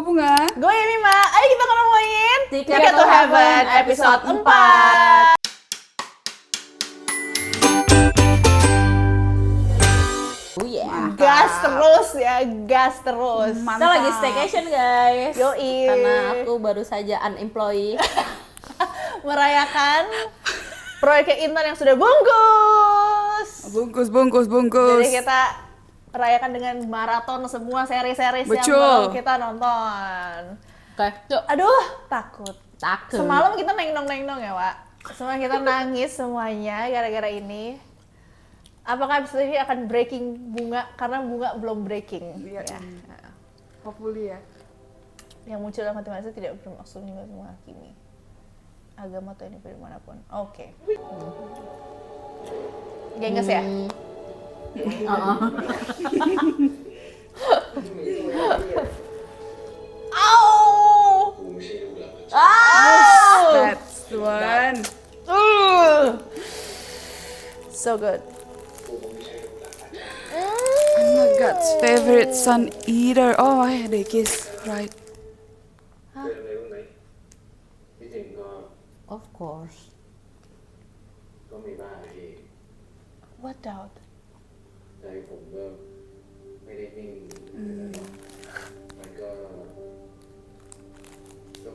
Gue Bunga. Gue Mima, ayo kita ngomongin Ticket to Heaven episode 4. Oh yeah. Gas terus ya, gas terus. Kita lagi staycation guys. Yoi. Karena aku baru saja unemployed. Merayakan proyek Intan yang sudah bungkus. Bungkus. Jadi kita rayakan dengan maraton semua seri-seri yang Betul. belum kita nonton. Oke. Yuk. Aduh, takut. Takut. Semalam kita neng-nong ya, Wak. Semua kita nangis semuanya gara-gara ini. Apakah episode ini akan breaking Bunga? Karena Bunga belum breaking. Iya. Ya. Hopefully ya. Yang muncul dalam hati manusia tidak bermaksud menghakimi agama atau individu manapun. Oke. Gengs ya? Au! That's the one. So good. I'm my God's favorite son eater. Oh, I had a kiss. Right. เรื่องอะไรรู้ไหมที่จริงก็ Of course. มีบ้างที่ What doubt? ใจผมก็ไม่ได้นิ่งมันก็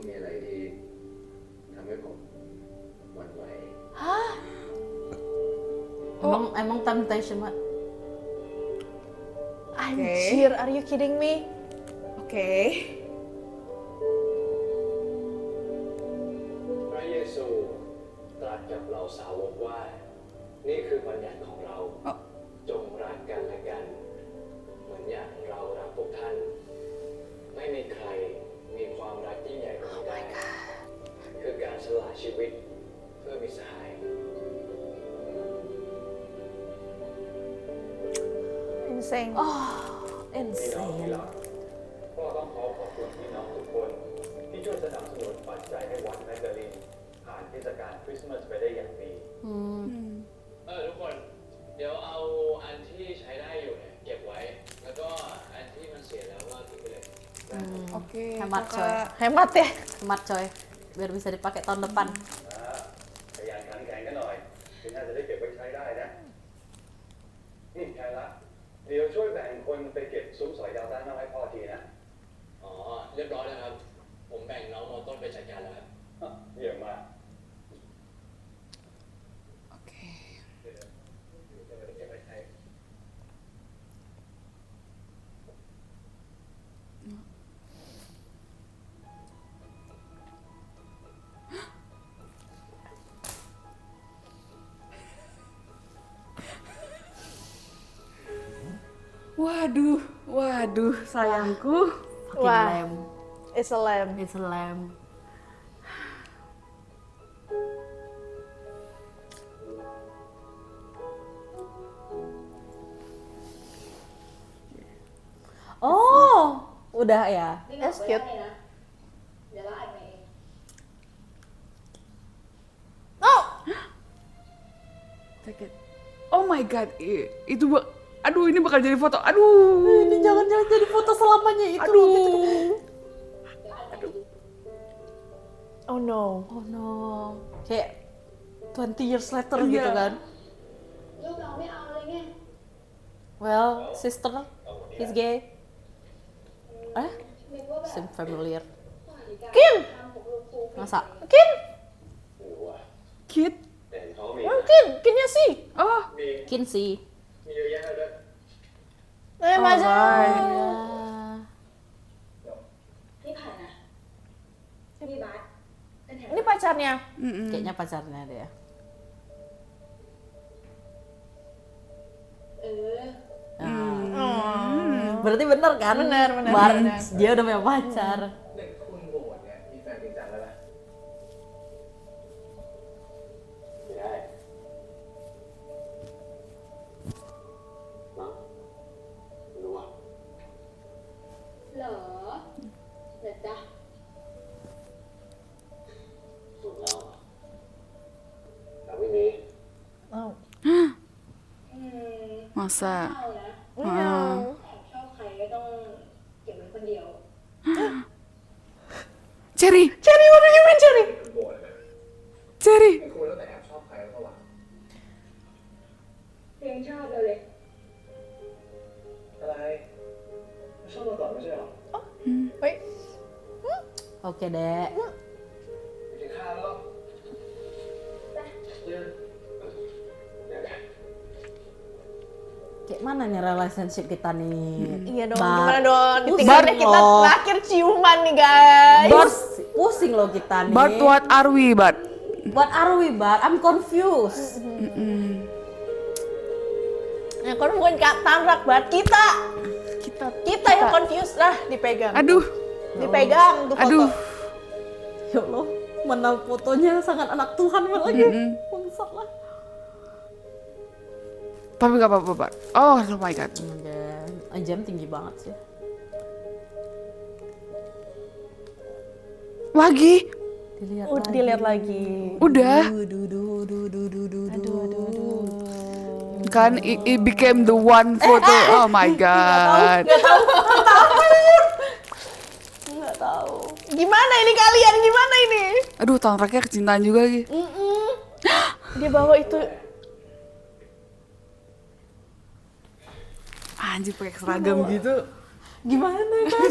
มีอะไรที่ทำให้ผมหวั่นไหว Hah? Emang temptation banget. Anjir, are you kidding me? Okay. พระเยซูตรัสกับเราสาวกว่านี่คือบัญญัติของเราจงรักกันและกันเหมือนอย่างเรารักพวกท่าน ไม่มีใครมีความรักยิ่งใหญ่กว่านี้ได้คือการสละชีวิตเพื่อมิตรสหาย Insane. พี่น้องที่ Insane. รักพ่อต้องขอบคุณพี่น้องทุกคนที่ช่วยสนับสนุนปัจจัยให้วัดแมกดาลินผ่านเทศกาลคริสต์มาสไปได้อย่างดีทุกคน เดี๋ยวเอาอันที่ใช้ได้อยู่เนี่ยเก็บไว้ แล้วก็อันที่มันเสียแล้วก็ทิ้งไปเลย Okay. Hemat, kakak. Hemat ya? Hemat coy. Biar bisa dipakai tahun depan. พยายามขันแข็งกันหน่อยถึงน่าจะได้เก็บไว้ใช้ได้นะนี่แค่ละเดี๋ยวช่วยแบ่งคนไปเก็บซุ้มสอยดาวด้านนอกให้พ่อทีนะอ๋อเรียบร้อยแล้วครับผมแบ่งน้องโมต้นไปจัดการแล้วครับเยี่ยมมาก Okay. จะไปเก็บไว้ใช้ Waduh, sayangku. Fucking Wah. lamb. It's a lamb. It's a lamb. Oh, udah ya. That's cute. Oh! Take it. Oh my God, itu aduh ini bakal jadi foto. Aduh. Ini jangan-jangan jadi foto selamanya itu. Aduh. Oh no. Oh no. Kayak 20 years later Iya. gitu kan. Well, sister, he's gay. Seem familiar. Kim! Masa? Kim! หรือว่า Kid. แต่เขามี Mungkin, Kimnya sih. Oh. มี Kinsey. มีเยอะแยะเลย Macam. Ya. พี่ผ่านนะพี่บาสเป็นแถว Ini pacarnya. Kayaknya pacarnya dia. เออ Berarti bener kan? Bener. Dia udah punya pacar. เด็กคุณโบสถ์เนี่ยมีแฟนจริงจังแล้วนะไม่ได้มั้งไม่รู้อ่ะ เหรอเดี๋ยวจ้ะ สุดแล้วอะแต่ไม่มี Oh. Masa. เข้านะ Meow. แอบชอบใครก็ต้องเก็บไว้คนเดียว Cherry, Cherry, what do you mean Cherry? โกรธนะ Cherry. ไม่คุณแล้วแต่แอบชอบใครแล้วก็หวัง เพลงชอบเราเลย อะไรไม่ชอบมาก่อนไม่ใช่หรอ เฮ้ย Oke dek. ไปกินข้าวแล้วเดี๋ยวเดี๋ยว Kayak mana nih relationship kita nih? Iya dong, Bar. gimana dong? Pusing Ditinggalnya kita loh. terakhir ciuman nih guys. Pusing loh kita nih. But what are we, but? What are we, Bar? I'm confused. Ya kan bukan Kak Tamrak, Bat. Kita Kita yang confused lah, dipegang. Aduh, Dipegang tuh foto. aduh. Ya Allah, mana fotonya sangat anak Tuhan banget lagi. Bangsat lah. Tapi gak apa-apa, but. Oh my god. Jam tinggi banget sih. Lagi? Dilihat lagi. Dilihat lagi. Udah. Aduh. Kan it became the one photo. Oh my god. Nggak tahu. Gimana ini kalian? Gimana ini? Aduh, tangraknya kecintaan juga lagi. Dia bawa itu. Anjir pakai seragam gitu. Gimana kan?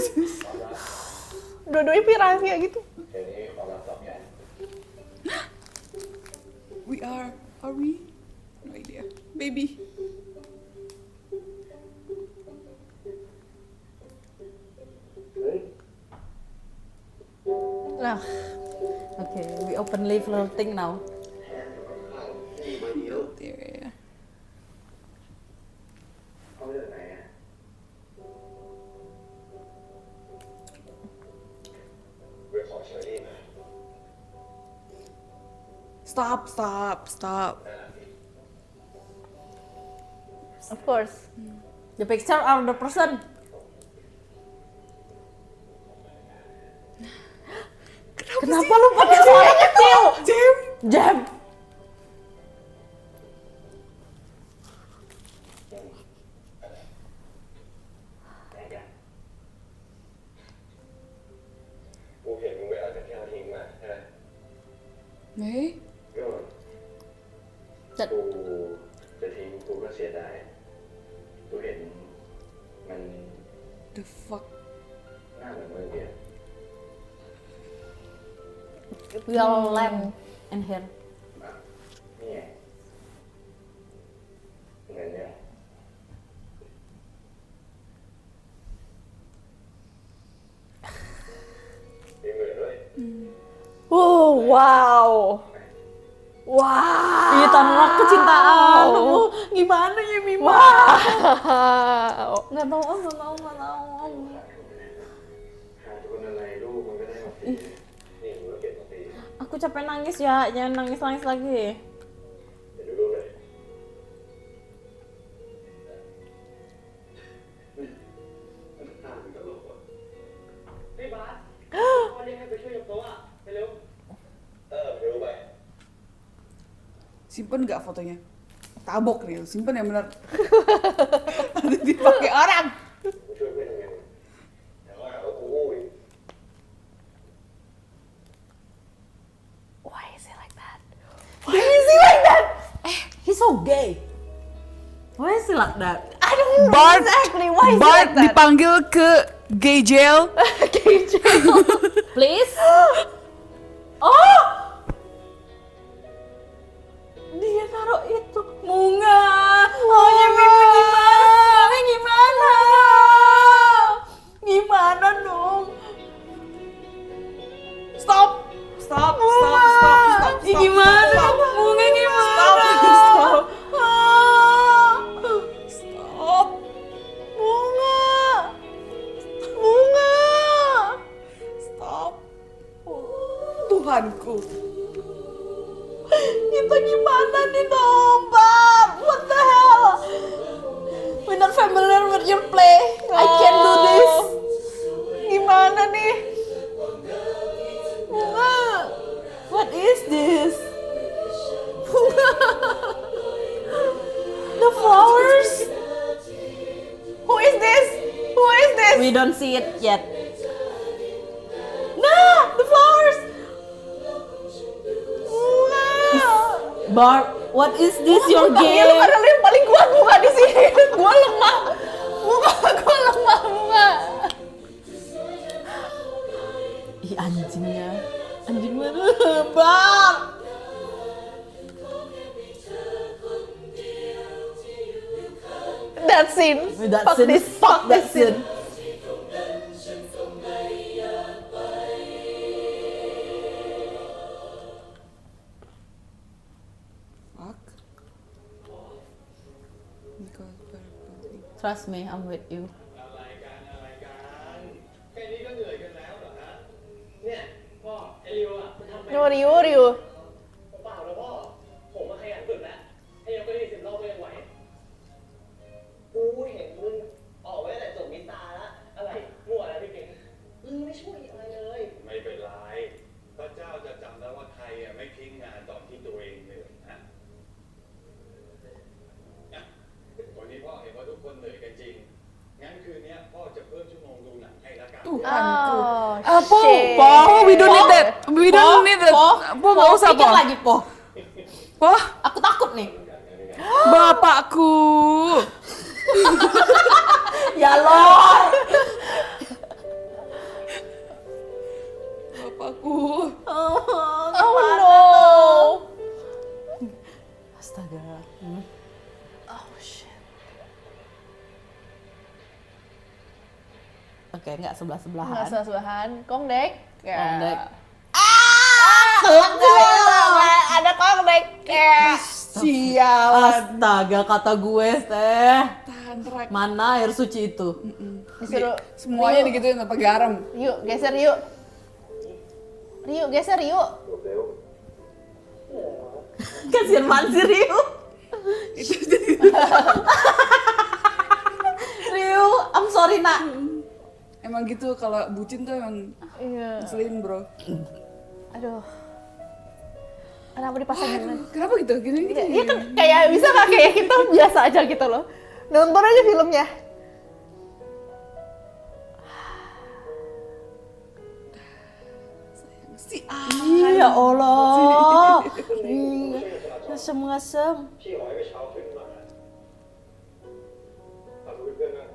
Dua-duanya rahasia gitu. เดี๋ยวนี้ความรักตอบใหญ่ Are we? No idea. Baby. Nah, Okay, we openly flirting now. There. เขาไม่ได้ไหนอ่ะเรื่องของเชอรี่มา Stop. of course. The picture are the person. Kenapa lu pakai suara kecil? Jam.กูเห็นมึงไปเอาแต่แก้วทิ้งมาใช่ไหม Nih. ก็ จัด กูจะทิ้งกูก็เสียดายกูเห็นมัน The fuck. หน้าเหมือนมึงเดียว We all lamb and hair. นี่ไงเหมือนเนี่ยมีเหมือนด้วย Oh, wow. Wow. Iya, Tamrak kecintaan. Gimana ya Mima? Wow. Nggak tahu. หาคนอะไรลูกมันก็ได้มาฟรีนี่มึงก็เก็บมาฟรี Aku capek nangis ya, jangan nangis lagi. เดี๋ยวดูรูปเลยมันตามตลกว่ะพี่บาสพ่อเรียกให้ไปช่วยยกโต๊ะอ่ะไปเร็วไปรู้ไป Simpen nggak fotonya? Tabok nih, simpen yang bener. Nanti dipakai orang. กูช่วยเพื่อนยังไงแต่ก็หาว่ากูโง่อีก Why is he like that? Why is he like that? He's so gay. Why is he like that? I don't know Bart, exactly. Why is he Bart like that? dipanggil ke gay jail. Please? Oh! Dia taruh itu bunga. Oh ya Mimi gimana? Gimana dong? Stop. Ya gimana? Bunga gimana? Stop. Ah. Stop. Bunga. Stop. Tuhanku. Kita gimana nih dong, Bab? What the hell? We're not familiar with your play. I can't do this. Gimana nih? Bunga. What is this? Bunga. The flowers? Who is this? Who is this? We don't see it yet. Nah, the flowers. Bart, what is this your Bunga, lu game? padahal yang paling kuat bunga di sini. Gua lemah. Gua lemah bunga. Ih anjingnya. Anjing mana? Bart. That scene. That scene. Fuck that scene. Fuck. Because purple. Trust me, I'm with you. อะไรกันแค่นี้ก็เหนื่อยกันแล้วเหรอฮะเนี่ยพ่อไอริวอ่ะมันทำไป No, Ryu. เปล่าแล้วพ่อผมมาขยันฝึกแล้วให้ยกไปได้10 รอบก็ยังไหวกูเห็นมึงออกไว้แต่จบมิตาแล้วอะไรมั่วอะไรพี่เก่งมึงไม่ช่วยอะไรเลย ไม่เป็นไรพระเจ้าจะจำแล้วว่าใครอ่ะไม่ทิ้งงานตอนที่ตัวเองเหนื่อยนะวันนี้พ่อเห็นว่าทุกคนเหนื่อยกันจริงงั้นคืนนี้พ่อจะเพิ่มชั่วโมงดูหนังให้ละกัน Oh, Po, shit. Po, we don't need that. We don't need that. Po, nggak usah, Po. Pikir lagi, Po. Po, Aku takut nih. bapakku. Ya Lord. Bapakku. Oh no. Astaga. Oh shit. Oke, nggak sebelah-sebelahan. Nggak sebelahan. Kongdek. Ya. Kongdek. Telak juga. Ada kongdek. Ya. Sialan. Astaga, kata gue teh. Tahan track. Mana air suci itu? Disuruh. Semuanya digituin tanpa garam. Yuk, geser yuk. Ryu, geser yuk. Kasian banget sih Ryu. Ryu, I'm sorry nak. Emang gitu kalau bucin tuh emang Iya. ngeselin, bro. Aduh. Kenapa dipasangin? Kenapa gitu? Gini gitu. Iya kan kayak bisa nggak kayak kita biasa aja gitu loh. Nonton aja filmnya. Si Iya Allah. Iya. Ngasem-ngasem. พี่หอยไปเช้าขึ้นมาเอาดูเพื่อนๆนะ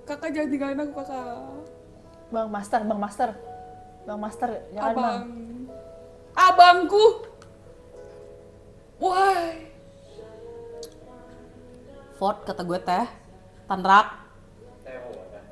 kakak jangan tinggalin aku, kakak. Bang Master, Bang Master. Bang Master, jangan Bang. Abangku. Why? Ford kata gue teh. Tanrak. แต่โหดนะ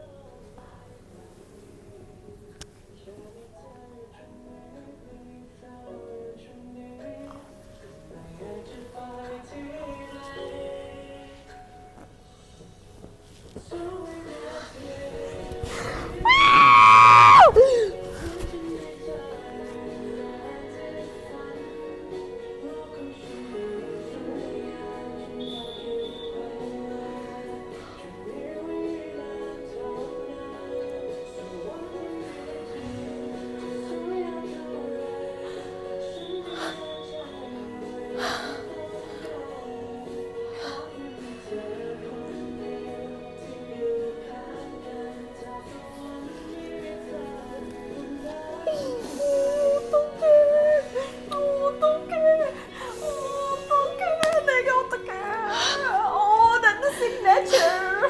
Oh, that's the signature.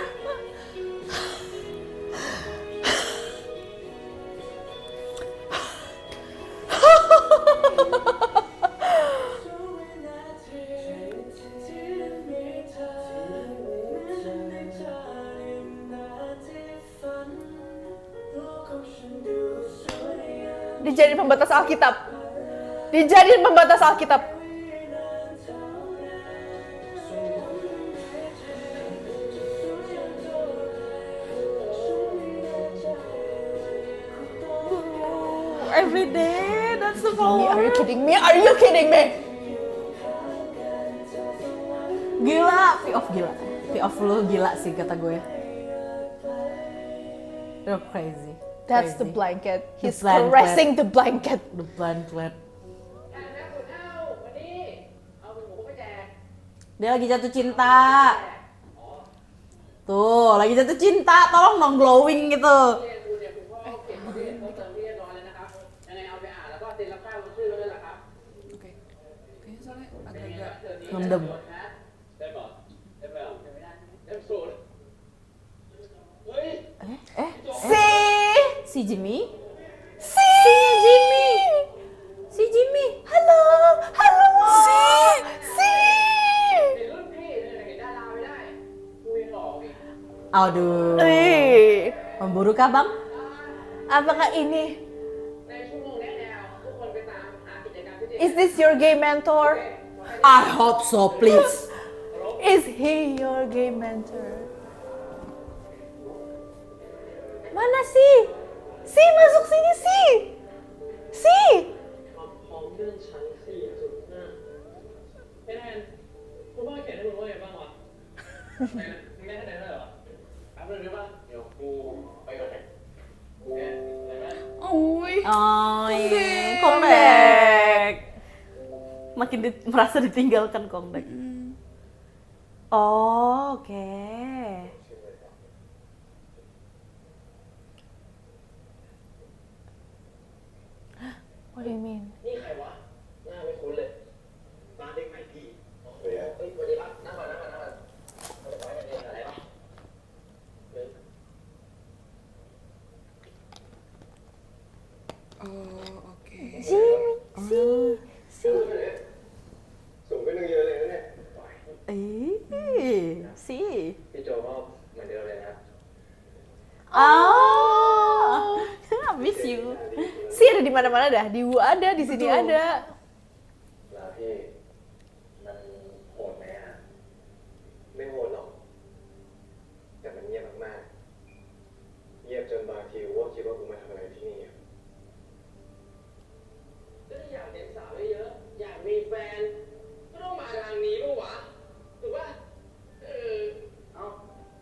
Dijadiin pembatas Alkitab. Dijadiin pembatas Alkitab. Every day, that's the Me, flower. are you kidding me? Are you kidding me? Gila, P-off gila. P-off lu gila sih kata gue. You're crazy. That's the Crazy. blanket. He's blanket. caressing the blanket. The blanket. Dia lagi jatuh cinta. Tuh, lagi jatuh cinta. Tolong dong glowing gitu. Oke. ngendem. ได้ป่ะได้ไหมอ่ะได้สูตรเฮ้ย Si Jimmy? Si Jimmy. Si Jimmy. Halo. Halo. Si. เห็นรุ่นพี่เนี่ยเห็นดาราไม่ได้กูยังหลอกอีก Aduh. Memburu kah, Bang? Apakah ini ในชั่วโมงแนวทุกคนไปตามหากิจกรรมที่ is this your gay mentor? I hope so, please. Is he your gay mentor? Mana sih? Si masuk sini si. Si. พร้อมเลื่อนชั้น4.5แนนคุณพ่อเขียนให้มึงว่าไงบ้างวะมึงได้คะแนนด้วยเหรอแป๊บนึงได้ป่ะเดี๋ยวกูไปก่อนนะเนี่ยเห็นไหม โอ้ย Kongdek. Makin merasa ditinggalkan Kongdek. Oh, oke. What do you mean? นี่ใครวะหน้าไม่คุ้นเลยมาเด็กใหม่พี่เฮ้ยสวัสดีครับนั่งก่อนอะไรวะ อ๋อโอเค Jimmy. Si. Si. สูงขึ้นเยอะเลยนะเนี่ย Si. พี่โจก็เหมือนเดิมเลยนะ Oh. I miss you. Si ada di mana-mana dah. Di U ada, di sini Betul. ada. แล้วพี่มันโหดไหมอ่ะไม่โหดหรอกแต่มันเงียบมากๆเงียบจนบางทีว่าคิดว่ากูมาทำอะไรที่นี่อะก็อยากเห็นสาวเยอะๆอยากมีแฟนก็ต้องมาทางนี้ปะวะถูกป่ะเอา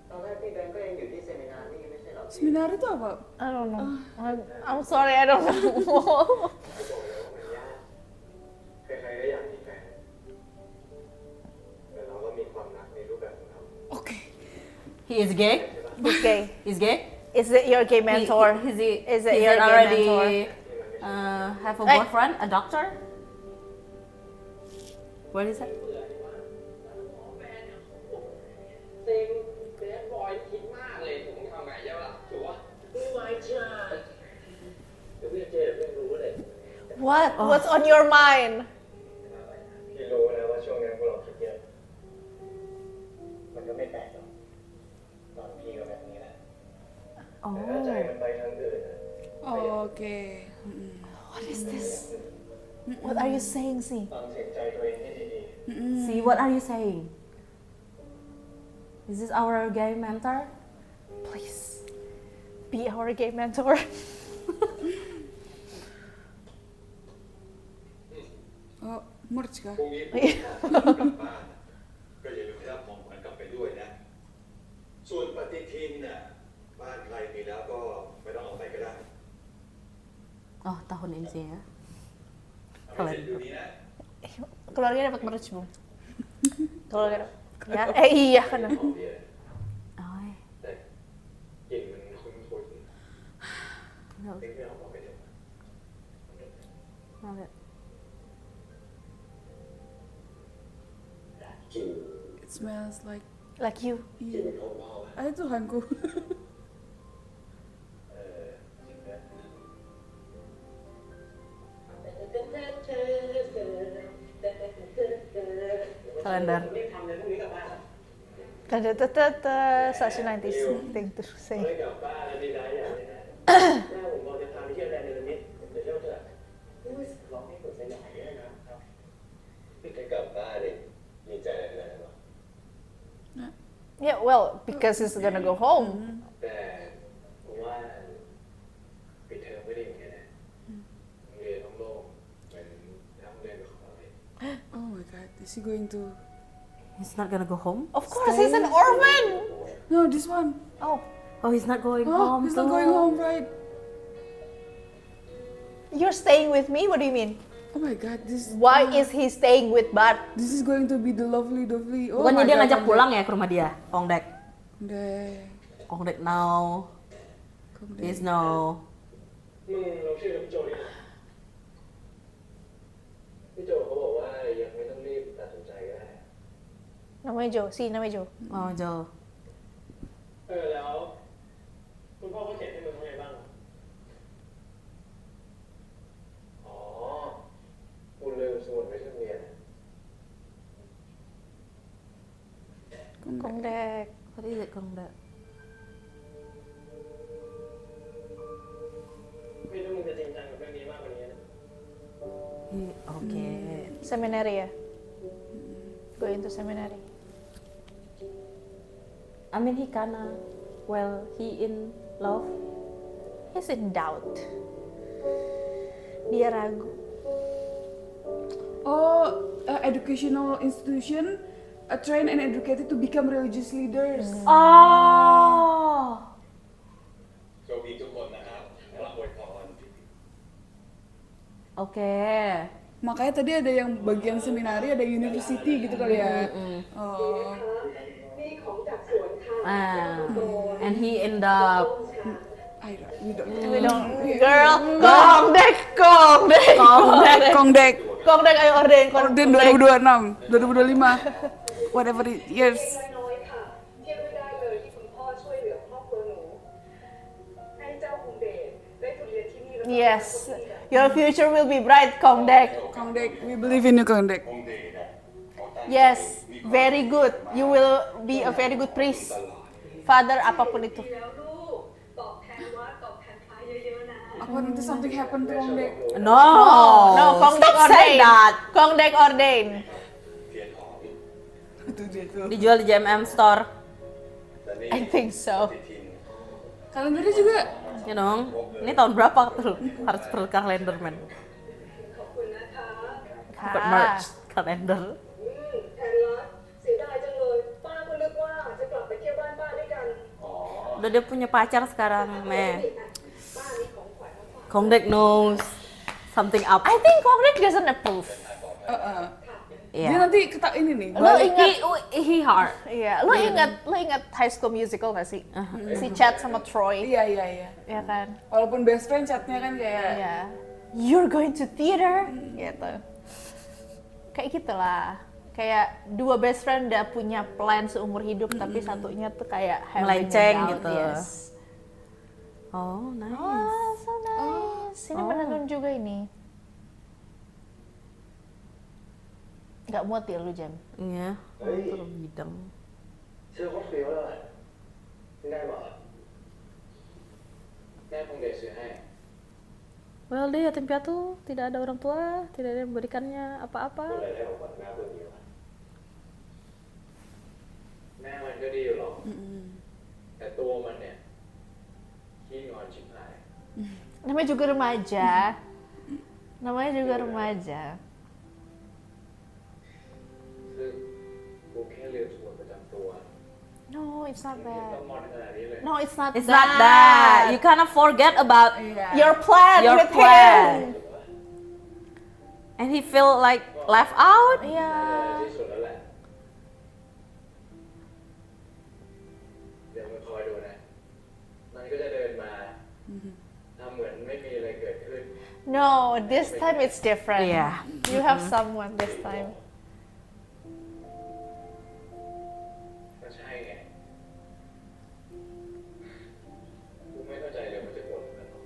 ตอนแรกพี่แบงก์ก็ยังอยู่ที่เซมินาร์นี่ไม่ใช่เหรอ Seminar itu apa? I don't know. I'm sorry, I don't know. เขาบอกแล้วว่ามันยากใครๆก็อยากมีแฟนแต่เราก็มีความรักในรูปแบบของเรา Oke. He is gay? He's gay. He's gay? Is it your gay mentor? Is he, Is it is your it gay already mentor? have a Hey. boyfriend? A doctor? What is that? เซ็งแบดบอยคิดมากเลยผมทำไงใช่ปะล่ะถูกปะไม่ใช่เดี๋ยวพี่เจเพิ่งรู้เลย What? What's on your mind? พี่รู้นะว่าช่วงนั้นพวกเราคิดเยอะมันก็ไม่แปลกหรอกตอนพี่ก็แบบนี้แหละแต่ถ้าใจมันไปทางอื่นอะ Oke. What is this? What are you saying, Si? ฟังเสียงใจตัวเองให้ดี See, what are you saying? Is this our gay mentor? Please be our gay mentor. Oh, merch kah? ๆพรุ่งนี้ผมกลับบ้านก็อย่าลืมรับของขวัญกลับไปด้วยนะ ส่วนปฏิทินน่ะบ้านใครมีแล้วก็ไม่ต้องเอาไปก็ได้ Oh, tahun ini sih ya. เอาไปเสร็จอยู่นี้นะ Keluarga dapat merch, Bung. Keluarga. Ya, iya kan. ของเดีย Oh, แต่กลิ่นมันคุ้นๆ no, นึกไม่ออกว่าเป็นยังไง no, no. กลิ่น It smells like Like you. กลิ่น iya. มันหอมๆอะ Ada Tuhanku. จริงนะ Kalender. รีบทำเลยพรุ่งนี้กลับบ้าน Such a 90s thing to ไม่ say. กลับบ้านแล้วดีใจอย่างนี้นะแม่ผมบอกจะพาไปเที่ยวแดนเนลมิดเดี๋ยวเที่ยวเถอะร้องให้ผมสยายด้วยนะครับพี่จะกลับบ้านเลยดีใจอะไรหรอ Yeah, well, because he's gonna go home. แต่ผมว่าปิดเทอมไม่ได้อย่างนี้นะโรงเรียนโล่งๆเหมือนทำเรียนของเราเลย Oh my god, is he going to? He's not gonna go home? Of course, he's an orphan. No, this one. Oh, Oh, he's not going Oh, home he's not too. going home, right? you're staying with me? What do you mean? Oh my god, this. Why is he staying with Bart? This is going to be the lovely. Oh Bukannya my dia god, ngajak Kongdek. pulang ya ke rumah dia, Kongdek? Kongdek. Kongdek now. Kongdek. Please no. มึงเราชื่อพี่โจดิพี่โจเขาบอกว่ายังไม่ต้องรีบตัดสินใจก็ได้ Namanya Joe, namanya Joe. Oh, Joe. แล้วคุณพ่อเขาเขียนให้มึงว่าไงบ้าง อ๋อ กูลืมสมุดไว้ที่โรงเรียน Kongdek. What is it, Kongdek? ไม่รู้มึงจะจริงจังกับเรื่องนี้มากกว่านี้นะ Okay. Seminary ya? Going to seminary. I mean, he kinda, well, he in love. He's in doubt. Dia ragu. Oh, educational institution trained and educated to become religious leaders. Oh. โชคดีทุกคนนะครับรับอวยพร Oke. Makanya tadi ada yang bagian seminari, ada university gitu kali ya. Oh. นี่ของจากสวนค่ะ And he end up We don't know. We don't, girl, Kongdek, Kongdek, Kongdek. Kongdek. Kongdek ayo orden, Orden 2026, 2025. Whatever it years. น้อยๆค่ะ เทียบไม่ได้เลยที่คุณพ่อช่วยเหลือครอบครัวหนู ให้เจ้าคุณเดชได้ทุนเรียนที่นี่แล้วก็ Yes, your future will be bright, Kongdek. Kongdek, we believe in you, Kongdek. Yes, very good. You will be a very good priest. Father, apapun itu. แล้วลูกตอบแทนวัดตอบแทนพระเยอะๆนะ Apa nanti something happen to Kongdek? No. No, Kongdek Stop saying ordain. that. Kongdek ordain. เทียนหอม Itu dia tuh. Dijual di JMM Store. แต่นี่ I think so. ปฏิทิน Kalendernya juga. You know, ini tahun berapa tuh? Harus per kalender, man. ขอบคุณนะคะ Dapat merch kalender. แทนรักเสียดายจังเลย ป้าก็นึกว่าจะกลับไปเที่ยวบ้านป้าด้วยกัน Udah dia punya pacar sekarang, meh. ป้ามีของขวัญมาฝาก Kongdek knows something up. I think Kongdek doesn't approve. Dia Yeah. nanti ketak ini nih. Lo ingat, He hard. iya, lo ingat High School Musical gak sih? Si Chad sama Troy, Iya, iya, iya. ya kan? Walaupun best friend chatnya kan kayak Iya. You're going to theater, gitu. Kayak gitulah. Kayak dua best friend udah punya plan seumur hidup, tapi satunya tuh kayak having a Melenceng doubt, gitu. Yes. Oh, nice. Oh, so nice. Ini menenun juga ini. Gak muat ya lu, Jam? Iya. Hey. Turun bidang. เชื่อเขาเฟี้ยวเลยได้บอกแม่คงเดชซื้อให้ Well, dia yatim piatu, tidak ada orang tua, tidak ada yang memberikannya ก็ apa-apa. เลยได้ของขวัญแม่เพื่อนดีกว่าแม่มันก็ดีอยู่หรอกแต่ตัวมันเนี่ยขี้งอนชิบหาย Namanya juga remaja. Namanya juga remaja. ซึ่งกูแค่ลืมสมุดประจำตัว No, it's not ต้อ that. งมอนขนาดนี้เลย No, it's not It's that. not that. You cannot forget about Your plan Your with plan. him. and he feel like left out. iya. ที่สุดแล้วแหละ เดี๋ยวมึงคอยดูนะ มันก็จะเดินมาทำเหมือนไม่มีอะไรเกิดขึ้น No, this time it's different. Yeah. You have someone this time. ก็ใช่ไง กูไม่เข้าใจเลยมันจะโกรธกันหรอ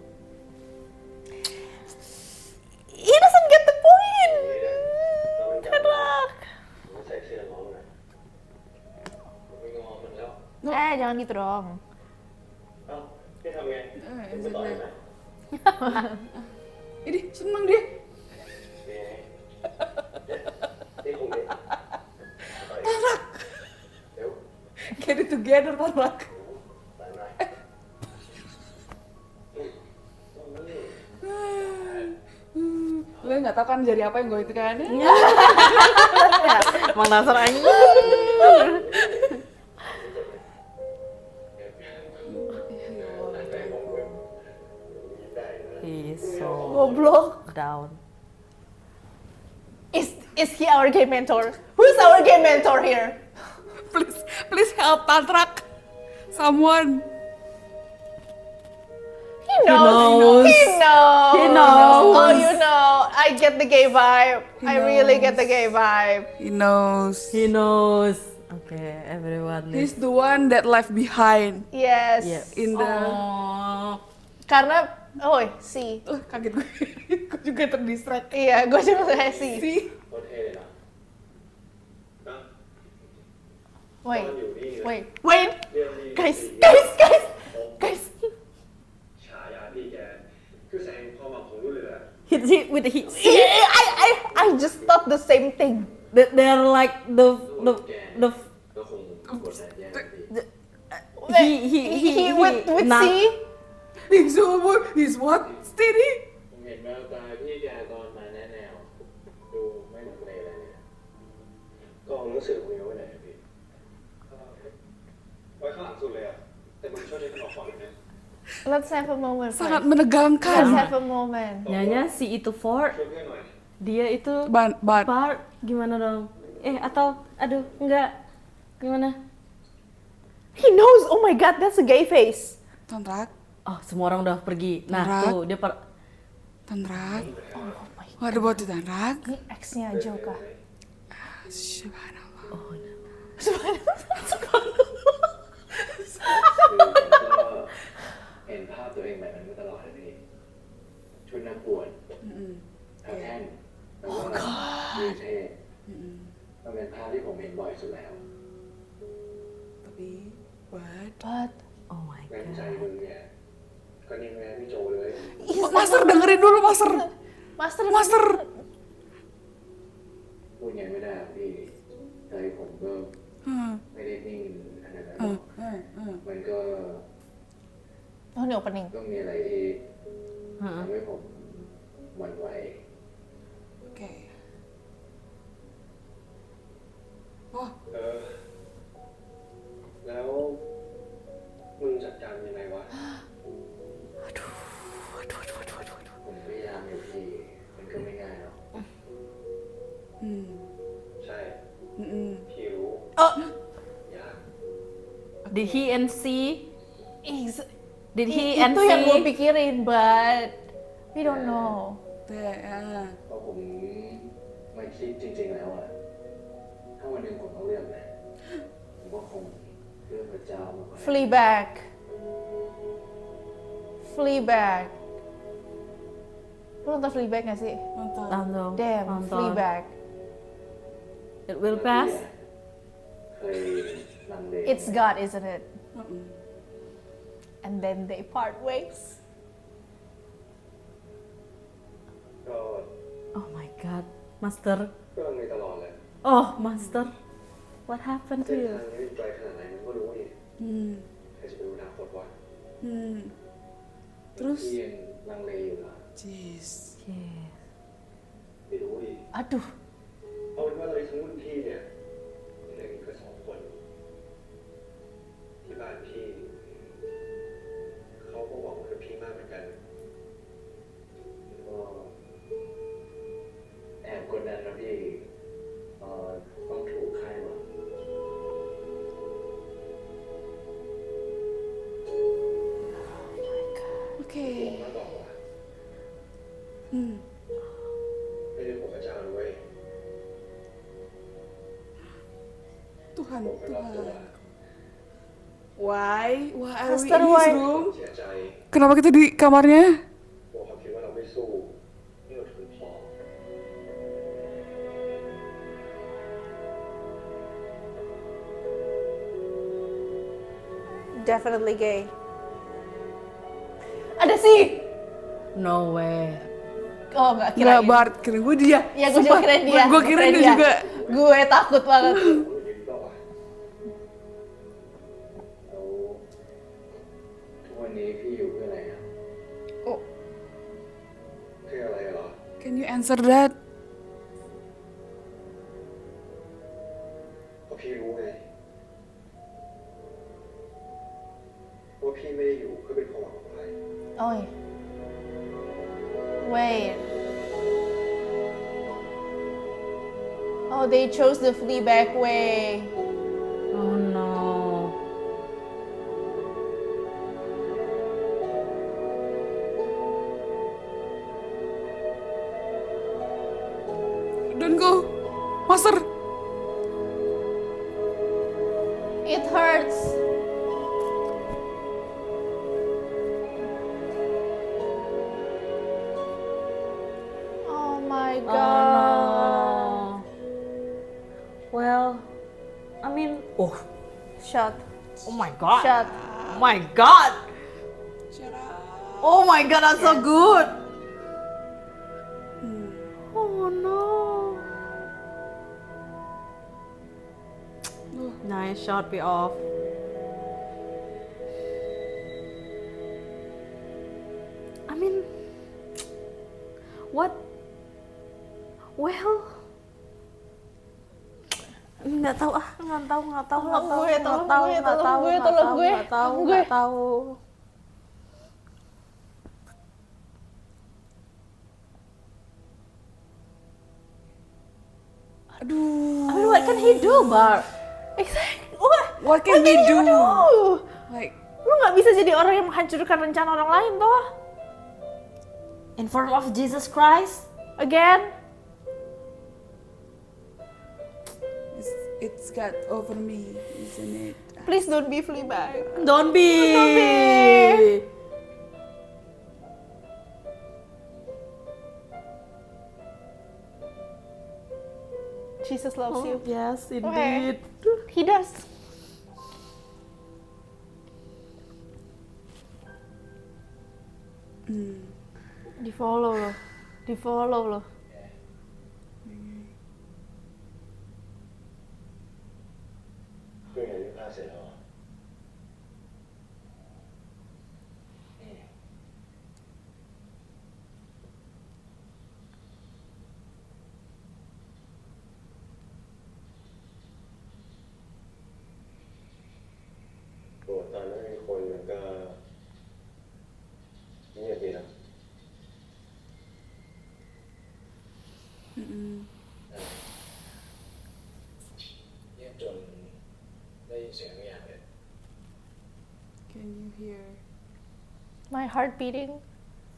He doesn't get the point. เราเป็น Good luck. มึงใส่เสื้อง้อมันนะกูไม่ง้อมันแล้ว Jangan gitu dong. เอ้าพี่ทำไงมึงไปต่อยไหม ini seneng dia. นี่คงเด็กต่อยเดี๋ยว Get it together, Tarak. ต่อยหน่อย Lo nggak tahu kan jari apa yang gue itu kan? Emang dasar anjing. He's so Goblok. down. Is he our game mentor? Who's our game mentor here? Please help Tantrak. Someone. He knows. He knows. He knows. Oh, you know. I get the gay vibe. He I really knows. get the gay vibe. He knows. He knows. Oke, everyone. He's the one that left behind Yes. Yeah. in the. Oh, Karena, si. Kaget gue. Gue juga terdistract. Iya, gue juga kayak si. Si. โคตรเท่เลยนะนะ Wait, ตอนอยู่นี่นะ wait. เรื่องนี้ Guys. ฉายาพี่แกคือแสงความหวังของรุ่นเลยอะ hit with the hit. I just thought the same thing. They're like the แก the ก็คงกดแรงแย่พี่ he with not- C. He's what? Steady? ผมเห็นแววตาพี่แกตอนมาแนะแนวดูไม่เหมือนเลยเลยนะก็เอาหนังสือพวกนี้ไว้ไหนอะพี่ไว้ข้างหลังสุดเลยอะแต่มึงช่วยใช้ขนมขวานนะ Let's have a moment. Sangat Let's menegangkan. have a moment. Nyanya si itu Ford, ช่วยเพื่อนหน่อย dia itu But Bart, gimana dong? Atau aduh, enggak. Gimana? He knows. Oh my god, that's a gay face. Tandrak, Oh, semua orang udah pergi. Nah, Berat. tuh dia Tandrak. Oh my. What about the Tandrak? Ini ex-nya Joka. Subhanallah. คือผมก็เห็นภาพตัวเองแบบนั้นมาตลอดเลยพี่ชุดนักบวชแถวแท่นแล้วก็ยืนเท่มันเป็นภาพที่ผมเห็นบ่อยสุดแล้ว Tapi, what? But Oh my แรงใจ god. มึงเนี่ยก็นิ่งแม่พี่โจเลย Master dengerin dulu, Master. Master. Master. พูดยังไม่ได้หรอกพี่ใจผมก็ ไม่ได้นิ่งขนาดนั้นหรอกมันก็ Oh, ini opening. ต้องมีอะไรที่ทำให้ผมหวั่นไหว Oke. Wah, แล้วมึงจัดการยังไงวะ ผมพยายามอยู่พี่มันก็ไม่ง่ายหรอกใช่ พี่รู้ยาก Did he and see? Did he and Itu yang gue see? pikirin, but we don't know. เพราะผมไม่คิดจริงๆแล้วอะถ้าวันหนึ่งผมต้องเลือกนะผมก็คงเลือกพระเจ้ามากกว่า Fleabag. Fleabag. Lu nonton Fleabag gak sih? nonton. Nonton. Damn, Nonton. Fleabag. It will pass. เคยลังเล It's God, isn't it? And then they part ways. ก็ Oh my god, Master. ก็ลังเลตลอดเลย Oh, Master. What happened to เส้น you? ทางนี้ไกลขนาดไหนมันก็รู้นี่ใครจะไปรู้อนาคตวะ Terus? พี่ยังลังเลอยู่นะ Jeez. Yeah. ไม่รู้ดิ Aduh. เอาเป็นว่าเลยทั้งรุ่นพี่เนี่ยเหลืออีกแค่2 คนที่บ้านพี่เขาก็หวังกับพี่มากเหมือนกันก็แอบกดดันนะพี่ต้องถูกค่ายหวัง Oke. ผมมาบอกว่าไม่ได้ผมพระเจ้าด้วย Tuhan, ผมไม่รับตัว Tuhan. Why? Why are we Master, in why? his room? เสียใจ Kenapa kita di kamarnya? กลัวเขาคิดว่าเราไม่สู้ไม่อดทนพอ Definitely gay. Ada sih. No way. Oh, enggak Nggak, kirain. Bart. Kira gue dia. Iya, gue juga kirain dia. Gue kirain dia juga. Gue takut banget. รู้ดีเปล่าวะแล้วทุกวันนี้พี่อยู่เพื่ออะไรอ่ะ Oh, เพื่ออะไรเหรอ can you answer that? เพราะพี่รู้ไงว่าพี่ไม่ได้อยู่เพื่อเป็นความหวังของใคร Oh, iya. Wait. Oh, they chose the Fleabag way. Oh no. Don't go. Master. shot. Oh my god. Shot. Oh my god. Shut up. Oh my god, that's so good. Oh no. Nice shot, be off. I mean, what? Well, Nggak tahu ah, nggak tahu. Tolong gue. Aduh. I mean, what can he do, Bar? Exactly. What can we do? Like, Lu nggak bisa jadi orang yang menghancurkan rencana orang lain, toh. In front of Jesus Christ. Again. it's got over me, isn't it? Please don't be Fleabag. Don't be. Jesus loves you. Yes, Okay. indeed. He does. Di follow loh. Gue nggak lupa sih loh. โกรธตอนไม่มีคนมันก็เงียบดีนะ เงียบจนได้ยินเสียงทุกอย่างเลย Can you hear My heart beating.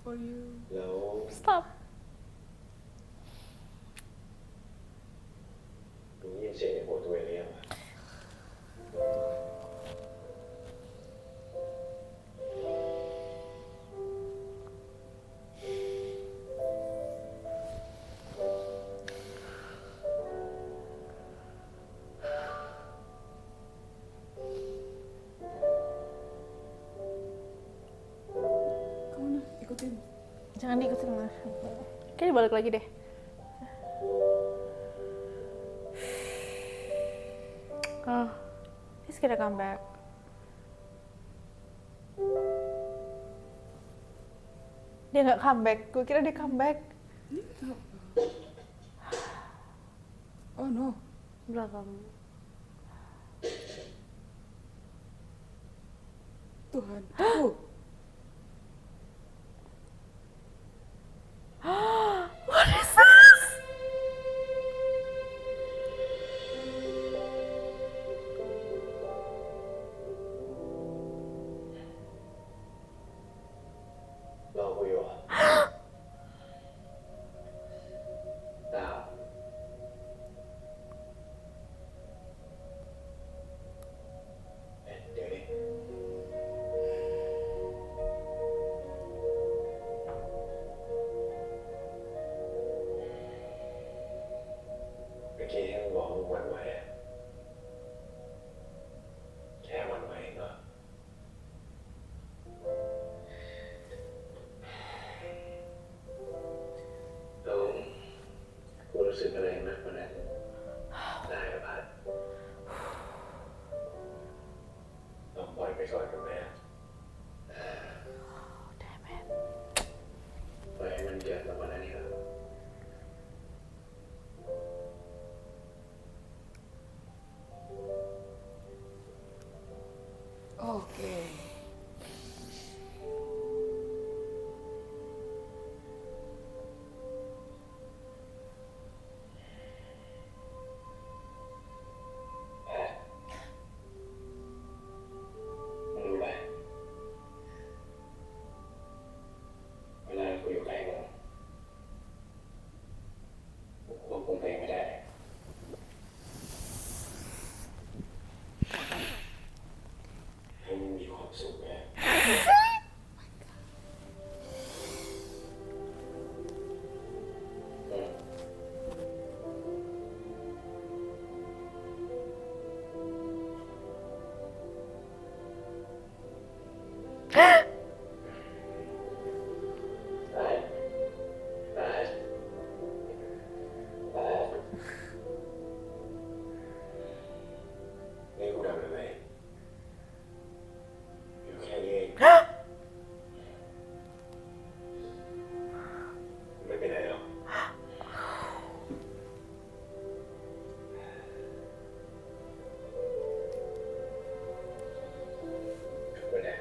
for you? แล้ว Stop. หนูยินเสียงในหัวตัวเองหรือยัง Kamu ikutin. Jangan diikutin mas. Kayaknya balik lagi deh. Oh, he's gonna come back. Dia nggak comeback. Gue kira dia comeback. Oh no. Belakang. Tuhan. Aku. What is this? Lo vui à? Tao. Ê, đợi đi. นี่กูทำอะไรอยู่แค่นี้เองไม่เป็นไรหรอกไม่ได้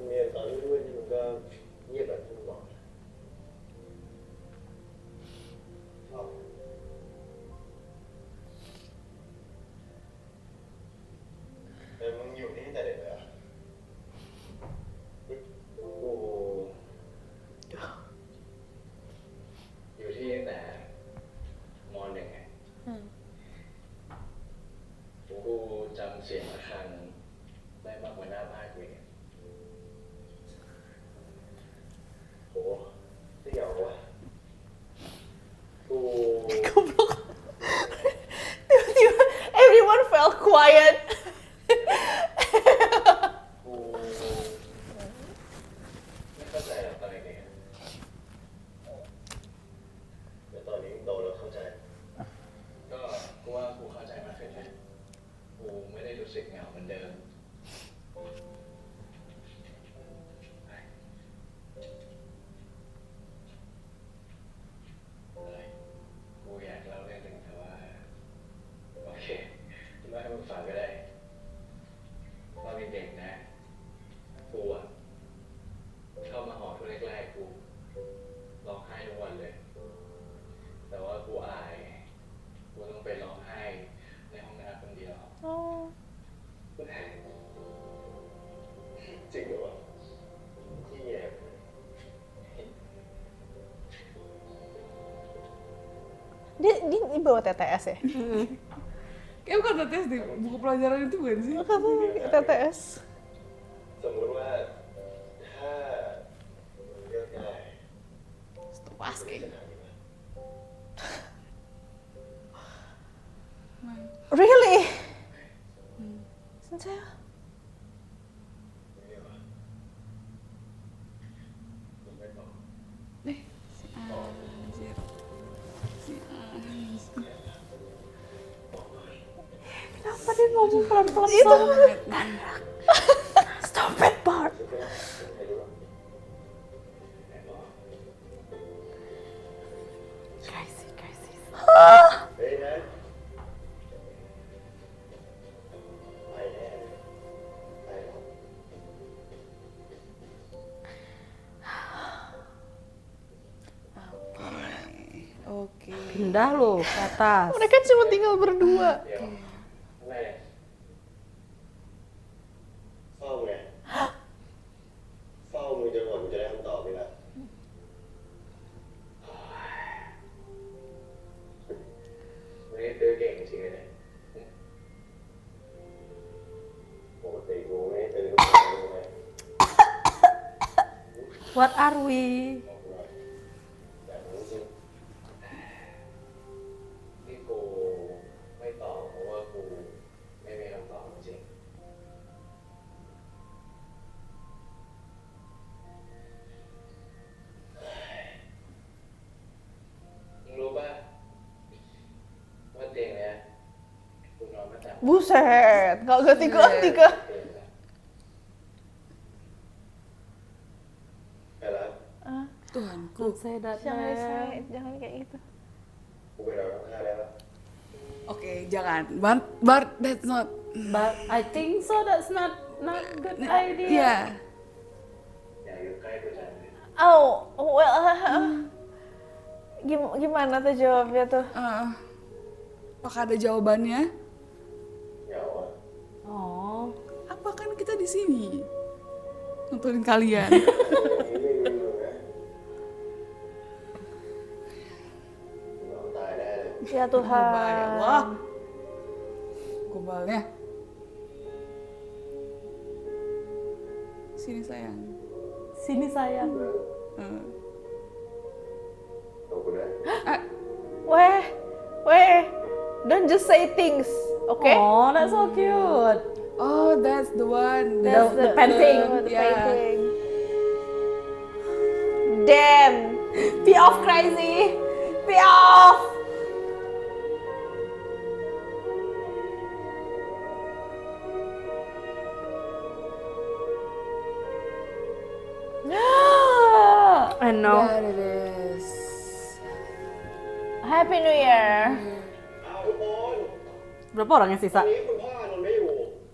เนี่ยตอนนี้ด้วยนี่มันก็เงียบแบบที่มึงบอกเอาแต่มึงอยู่นี่ตั้งแต่เด็กเลยเหรอกูอยู่ที่ตั้งแต่ม.1 ไงกูจำเสียงระฆังได้มากกว่าหน้าบ้านกูอีก โหเสี่ยวว่ะกู Goblok. Tiba-tiba everyone felt quiet. กูไม่เข้าใจหรอกตอนเด็กๆแต่ตอนนี้โตแล้วเข้าใจ ก็กูว่ากูเข้าใจมากขึ้นนะกูไม่ได้รู้สึกเหงาเหมือนเดิมอะไรกูอยากเล่าเรื่องหนึ่งแต่ว่าโอเคไม่ให้มึงฟังก็ได้ตอนเด็กๆนะกูอะเข้ามาหอทุกแรกๆกูร้องไห้ทุกวันเลย แต่ว่ากูอายกูต้องไปร้องไห้ในห้องน้ำคนเดียว จริงเหรอวะที่แย่ Dia bawa TTS ya? Kayak bukan tes di buku pelajaran itu bukan sih? Katanya TTS. สมมติว่าถ้าเลือกได้ Stop asking. จะทำยังไง Really? 진짜요? ไม่เรียกว่าผมไม่บอก Si anjir. Si anjir. Kenapa dia ngomong pelan-pelan Itu banget? Stop it, Bart. ไม่รู้หรอกไม่บอก Crazy. เฮ้ยนะไปแน่ไปหรอก Oke. Pindah loh ke atas. Mereka cuma tinggal berdua. เดี๋ยวทำไมเนี่ยเฝ้าไงเฝ้ามึงจนกว่ามึงจะได้คำตอบนี่แหละวันนี้ตื้อเก่งจริงเลยเนี่ยปกติกูไม่ตื้อทุกคนเลยไหม What are we? บอกกูหน่อยแต่มึงจริงที่กูไม่ตอบเพราะว่ากูไม่มีคำตอบจริง มึงรู้ป่ะว่าเตียงเนี้ยกูนอนมาจาก Buset, nggak ganti-ganti kah? ไปแล้ว Tuhanku. Don't say that, Jangan man. jangan kayak gitu. กูไปนอนข้างๆได้ปะ jangan. But that's not. But I think so that's not good idea. Iya. อย่าอยู่ใกล้ผู้ชายเลย Oh, well, gimana tuh jawabnya tuh? Apakah ada jawabannya? เหงาอ่ะ Oh. Apa kan kita di sini nontonin kalian? อย่างนี้ไม่มีมึงนะเหงาตายแน่เลย Ya Tuhan. Ya Allah. Gobalnya. Sini sayang. Sini sayang. ขอบคุณนะ Weh, don't just say things, okay? Oh, that's so cute. Oh, that's the one. That's the painting. The Yeah. painting. Damn, be off, crazy, be off. I know. There it is. Happy New Year. เอาทุกคน Berapa orang yang วั sisa? นนี้คุณพ่ออานนท์ไม่อยู่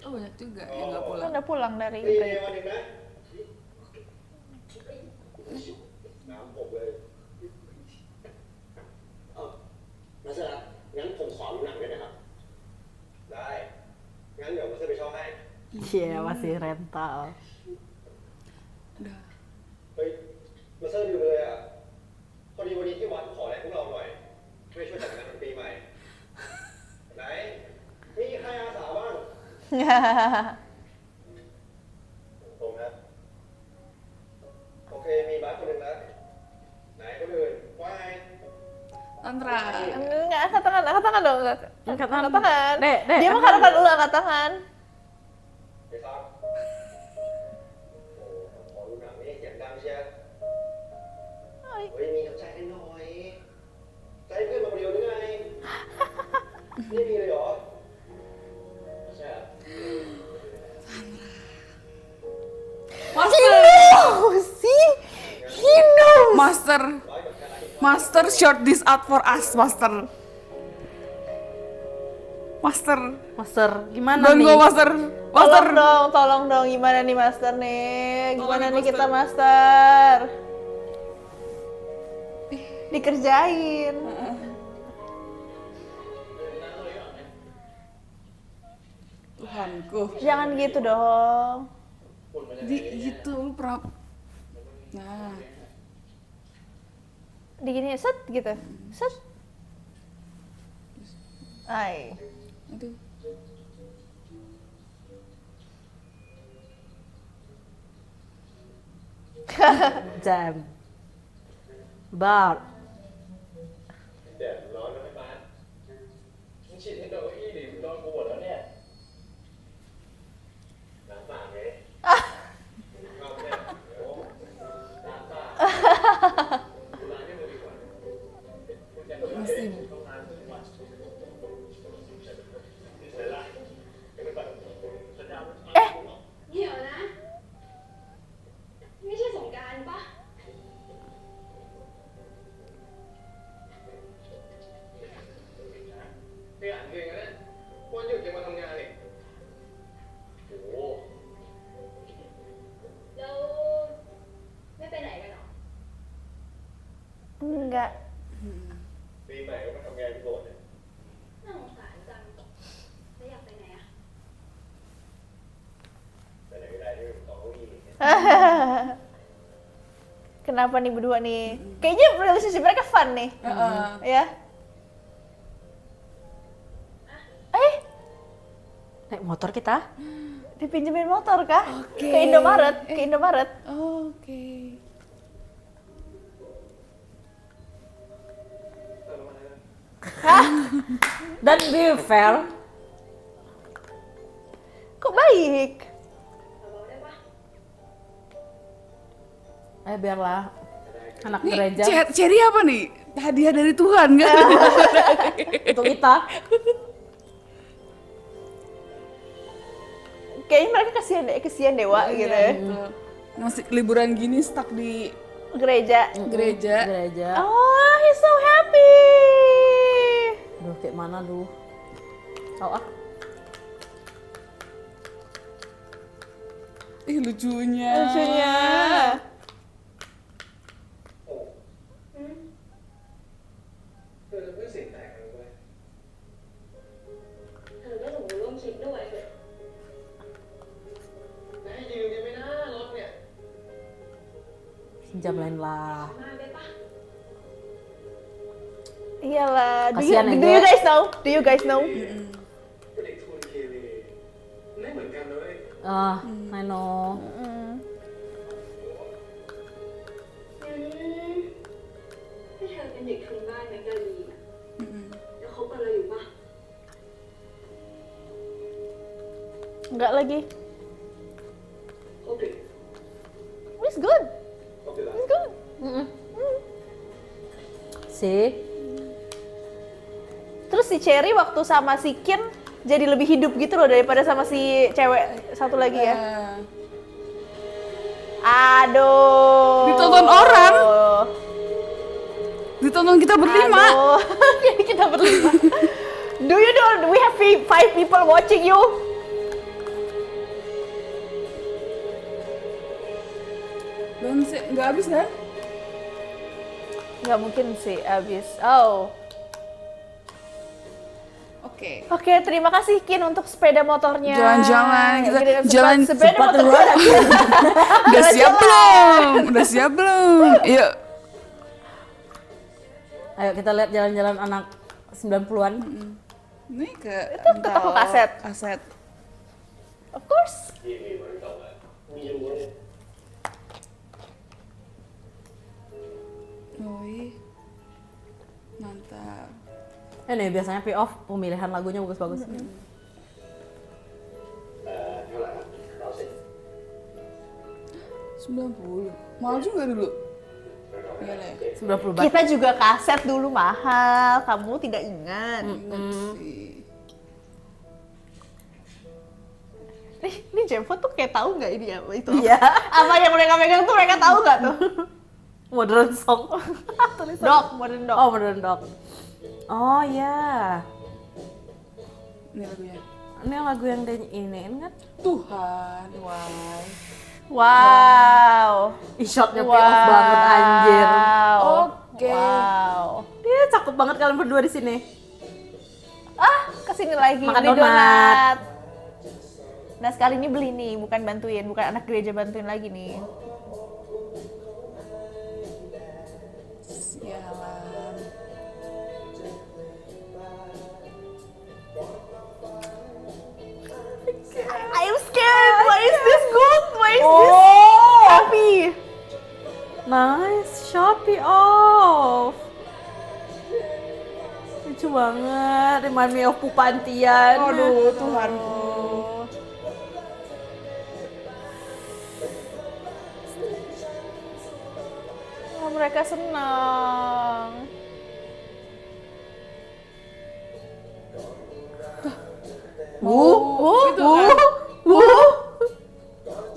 Oh, banyak juga yang nggak pulang. Kan udah pulang dari ตี break. วันหนึ่งนะน้ำผมเลยมาสลับงั้นผมขอดูหนังด้วยนะครับ ได้ งั้นเดี๋ยวมาสไปเช่าให้ Iya, masih rental. Udah. เฮ้ย มาเซอร์ดูเลยอ่ะ พอดีวันนี้ที่วัดขอแรงพวกเราหน่อยช่วยจัดงานวันปีใหม่ ไหน มีใครอาสาบ้าง ผมนะ โอเค มีบ้านคนหนึ่งแล้ว ไหนคนอื่นว่าไง Tantra. Enggak, angkat tangan dong. Angkat tangan. Angkat tangan. Dek, Dia mah angkat dulu, angkat tangan. ไปซักโอ้ขอดูหนังนี่เสียงดังเชียวเฮ้ย มีน้ำใจกันหน่อย ใจเพื่อนมาคนเดียวหรือไง นี่มีเลยเหรอใช่อะ Master. See? He knows. Master. Master, short this out for us, Master. Master. Master, gimana Don't nih? go, Master. Master. Tolong dong, gimana nih Master nih? Gimana Tolong nih, nih kita Master? Dikerjain. Tuhanku. Jangan gitu dong. Gitu lu pernah. Nah, Digini set gitu. Set. Ay. aduh. Jam. Bar. แดดร้อนนะไม่มามึงฉีดให้โดนเก้าอี้ดิมึงโดนกูหมดแล้วเนี่ยน้ำเปล่าไหมเอาเนี่ยโอ้น้ำเปล่าดูร้านให้มึงดีกว่าคุณจะดูเองต้องร้านทุกวันนี่ใส่ละเป็นแบบสัญญาณ เดี๋ยวนะ ไม่ใช่สงกรานต์ปะ นี่อ่านเพลงนะวันหยุดยังมาทำงานอีกโอ้โห แล้วไม่ไปไหนกันหรอ Enggak. ปีใหม่ก็มาทำงานที่โบสถ์เนี่ย น่าสงสารจังแล้วอยากไปไหนอะ ไปไหนก็ได้ที่ต่อเก้าอี้เนี่ย Kenapa nih berdua nih? Kayaknya relationship mereka fun nih. Ya. Naik motor kita? Dipinjemin motor kah? Oke. Ke Indomaret, ke Indomaret. Oke. Dan be fair. Kok baik? เบาๆได้ปะ Biarlah anak Nih, gereja cherry apa nih? Hadiah dari Tuhan kan? untuk kita. Kayaknya mereka kesian dewa gitu ya. Masih liburan gini stuck di Gereja. gereja. Gereja. Oh, he's so happy. Duh, kayak mana duh? Oh, ah. Ih lucunya. Lucunya.ไม่เสียงแตกเลยเว้ย เธอก็สมรู้ร่วมคิดด้วย แม่ยืมกันไม่น่ารถเนี่ย Pinjam lain lah. มาได้ปะ Iyalah. Do Kasihan you aja. guys know? Do you guys know? เป็นเด็กทุนเคเลไม่เหมือนกันเลย I know. ถ้าเธอเป็นเด็กทุนบ้านแมกกาลีนแล้วคบกันเราอยู่ปะ Enggak lagi. คบดิ It's good. คบดิละ It's good. See? Terus si Cherry waktu sama si Kim jadi lebih hidup gitu loh daripada sama si cewek satu lagi ya. Aduh. Ditonton orang. Ditonton kita berlima. Aduh. Jadi kita berlima. Do you know we have 5 people watching you? Dan nggak habis kan? Nggak mungkin sih abis. Oh. Oke. Oke, terima kasih Kin untuk sepeda motornya. Jalan-jalan, kita Dengan jalan sepeda sepatu motor. Udah siap belum? Udah siap belum? Yuk. Ayo kita lihat jalan-jalan anak 90-an. Ini ke Itu ke toko kaset. Kaset. Of course. Ini baru tau gak? Minjem gue nih. Wih. Mantap. Ini biasanya pay-off pemilihan lagunya bagus-bagus. เท่าไหร่ครับเราเสร็จ 90. Mahal juga dulu. Iya lah. 90 baht. Kita juga kaset dulu mahal. Kamu tidak ingat. Ingat sih. Ini Jempo tuh kayak tahu nggak ini apa itu? Iya. Apa yang mereka pegang tuh mereka tahu nggak tuh? Modern song. Dog, modern dog. Oh, modern dog. Oh ya. Ini lagunya. Ini lagu yang dia iniin kan? Tuhan, why? Wow. Shotnya pay-off banget anjir. Oke. Wow. Dia cakep banget kalian berdua di sini. Ah, kesini lagi Makan beli donat. Nah sekali ini beli nih, bukan bantuin, bukan anak gereja bantuin lagi nih. Sialan. I'm scared. Why is this good? Why is Oh. this happy? Nice, Shopee off. Lucu banget, remind me of Pupantian. Aduh, Tuhanku. Oh, mereka senang. Gitu kan?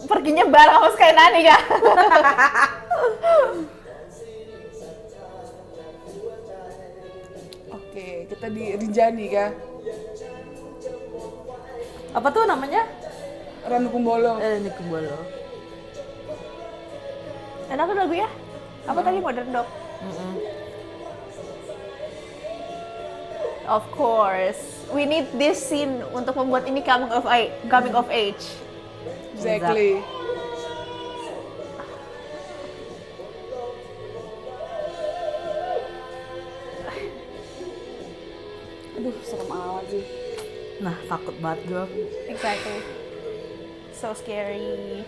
Perginya bareng sama Sky Nani kan? Oke, kita di Rinjani kah? Apa tuh namanya? Ranu Kumbolo. Ini Kumbolo. Enak tuh lagu ya? Apa tadi Modern Dog? Of course, we need this scene untuk membuat ini coming of age. Exactly. Aduh, serem amat sih. Nah, takut banget gue. Exactly. So scary.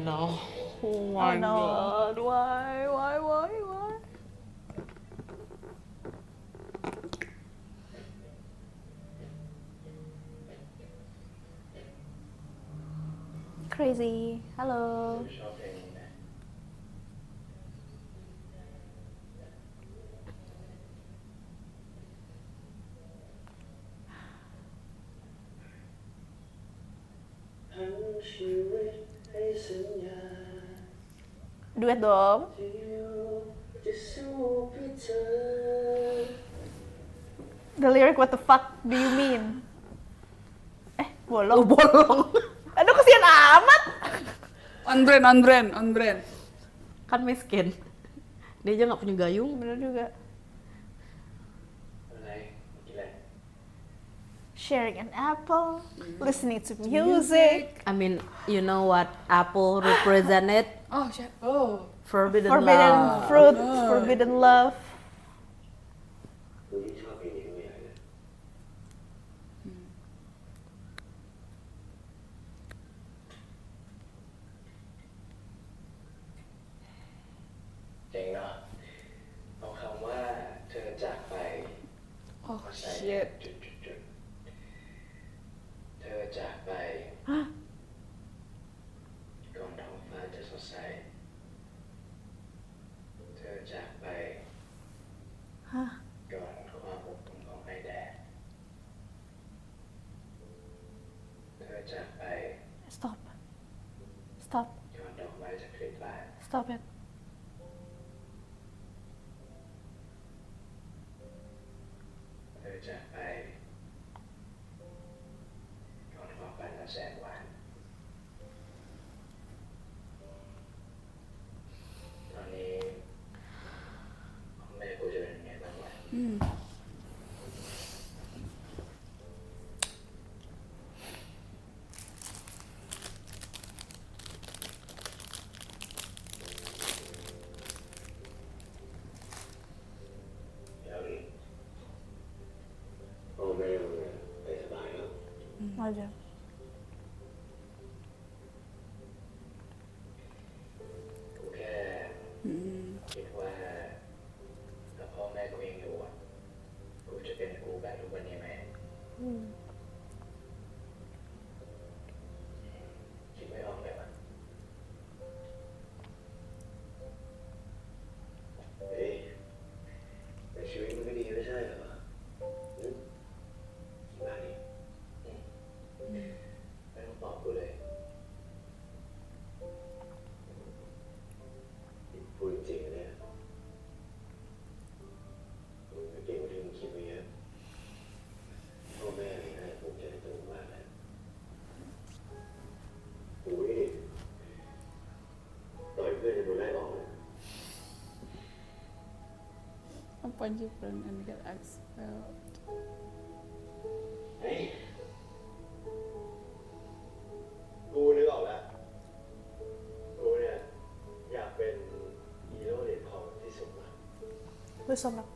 No. Oh no, why? Crazy. Halo. ชอบเพลงนี้นะ ทั้งชีวิตให้สัญญา Duet dong. ที่อยู่จะสู้เพื่อเธอ The lyric what the fuck do you mean? Bolong. Bolong. Aduh kesian amat. On brand. Kan miskin. Dia aja nggak punya gayung. Bener juga. อะไรกินอะไร Sharing an apple, listening to music, I mean, you know what apple represented? Oh shit. Oh. Forbidden forbidden love. fruit, Oh. forbidden love. คุณยิ่งชอบเพลงนี้ไม่ใหญ่เลยเจ๋งเนาะเอาคำว่าเธอจากไป Oh มาใส่ shit. จุดๆเธอจากไปก่อนท้องฟ้าจะสดใสเธอจากไปก่อนความอบอุ่นของไอแดดเธอจากไป Stop. Stop. ก่อนดอกไม้จะคลิบาน Stop it. เธอจากไปก่อนความฝันอันแสนหวานตอนนี้พ่อแม่กูจะเป็นยังไงบ้างวะ เดี๋ยวดิพ่อแม่มึงอะไปสบายแล้ว Aja. กูแค่คิดว่าถ้าพ่อแม่กูยังอยู่อะกูจะเป็นกูแบบทุกวันนี้ไหมคิดไม่ออกเลยวะเฮ้ยแต่ชีวิตมันก็ดีไม่ใช่เหรออืมมาดิไม่ต้องตอบกูเลยพูดจริงๆเนี่ยมึงก็เก่งกว่าที่มึงคิดไว้เยอะพ่อแม่เนี่ยนะภูมิใจในตัวมึงมากเลยอุ้ยต่อยเพื่อนจะโดนไล่ออกเลย A punch your friend and get expelled. เฮ้ยกูนึกออกแล้ว กูเนี่ยอยากเป็นฮีโร่เหรียญทองที่สุดนะ Besok lah.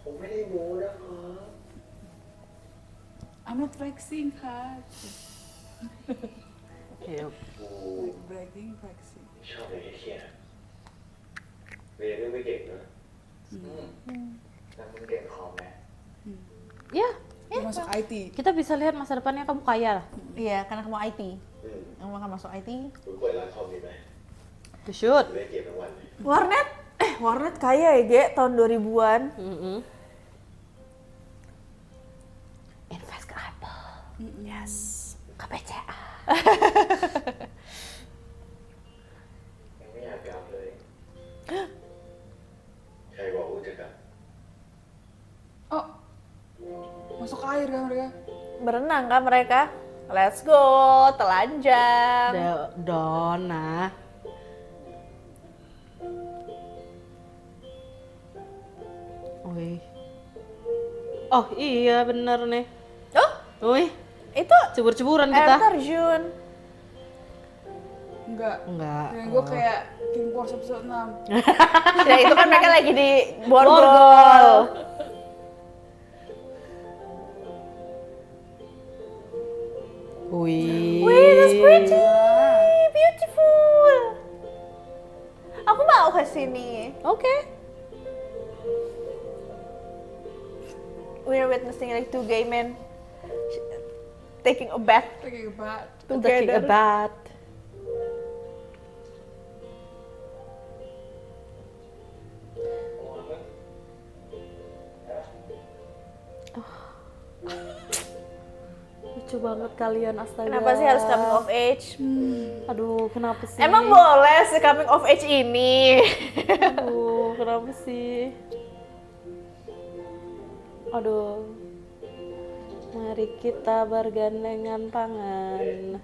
ผมไม่ได้โม้นะครับ I'm not flexing, Kat. เดี๋ยว กู Like bragging, flexing. ชอบเรียนเครียดๆอะเรียนไม่เก่งนะแต่มึงเก่งคอมไหม ya, Dia masuk IT. kita bisa lihat masa depannya kamu kaya lah. Iya, karena kamu IT. อืม Kamu akan masuk IT. กูเปิดร้านคอมดีไหม To shoot. กูเล่นเกมทั้งวันเลย Warnet? Warnet kaya ya, Ge, tahun 2000-an. Invest ke Apple. Yes. Ke BCA. ยังไม่อยากกลับเลย ใครบอกกูจะกลับ Oh. Masuk air kan mereka? Berenang kan mereka? Let's go, telanjang. Dona. Wih. Oh iya bener nih. Oh, Wih, itu cebur-ceburan air kita. terjun. Enggak. Enggak. Yang gue kayak King Force episode 6. Ya itu kan mereka lagi di Borgol. borgol. Wih. Wih, that's pretty, beautiful. Aku mau ke sini. Oke. We're witnessing like two gay men taking a bath Taking a bath. Taking a together. bath. Lucu banget kalian, astaga. Kenapa sih harus coming of age? Aduh, kenapa sih? Emang boleh si coming of age ini? Aduh, kenapa sih? Aduh. Mari kita bergandengan tangan.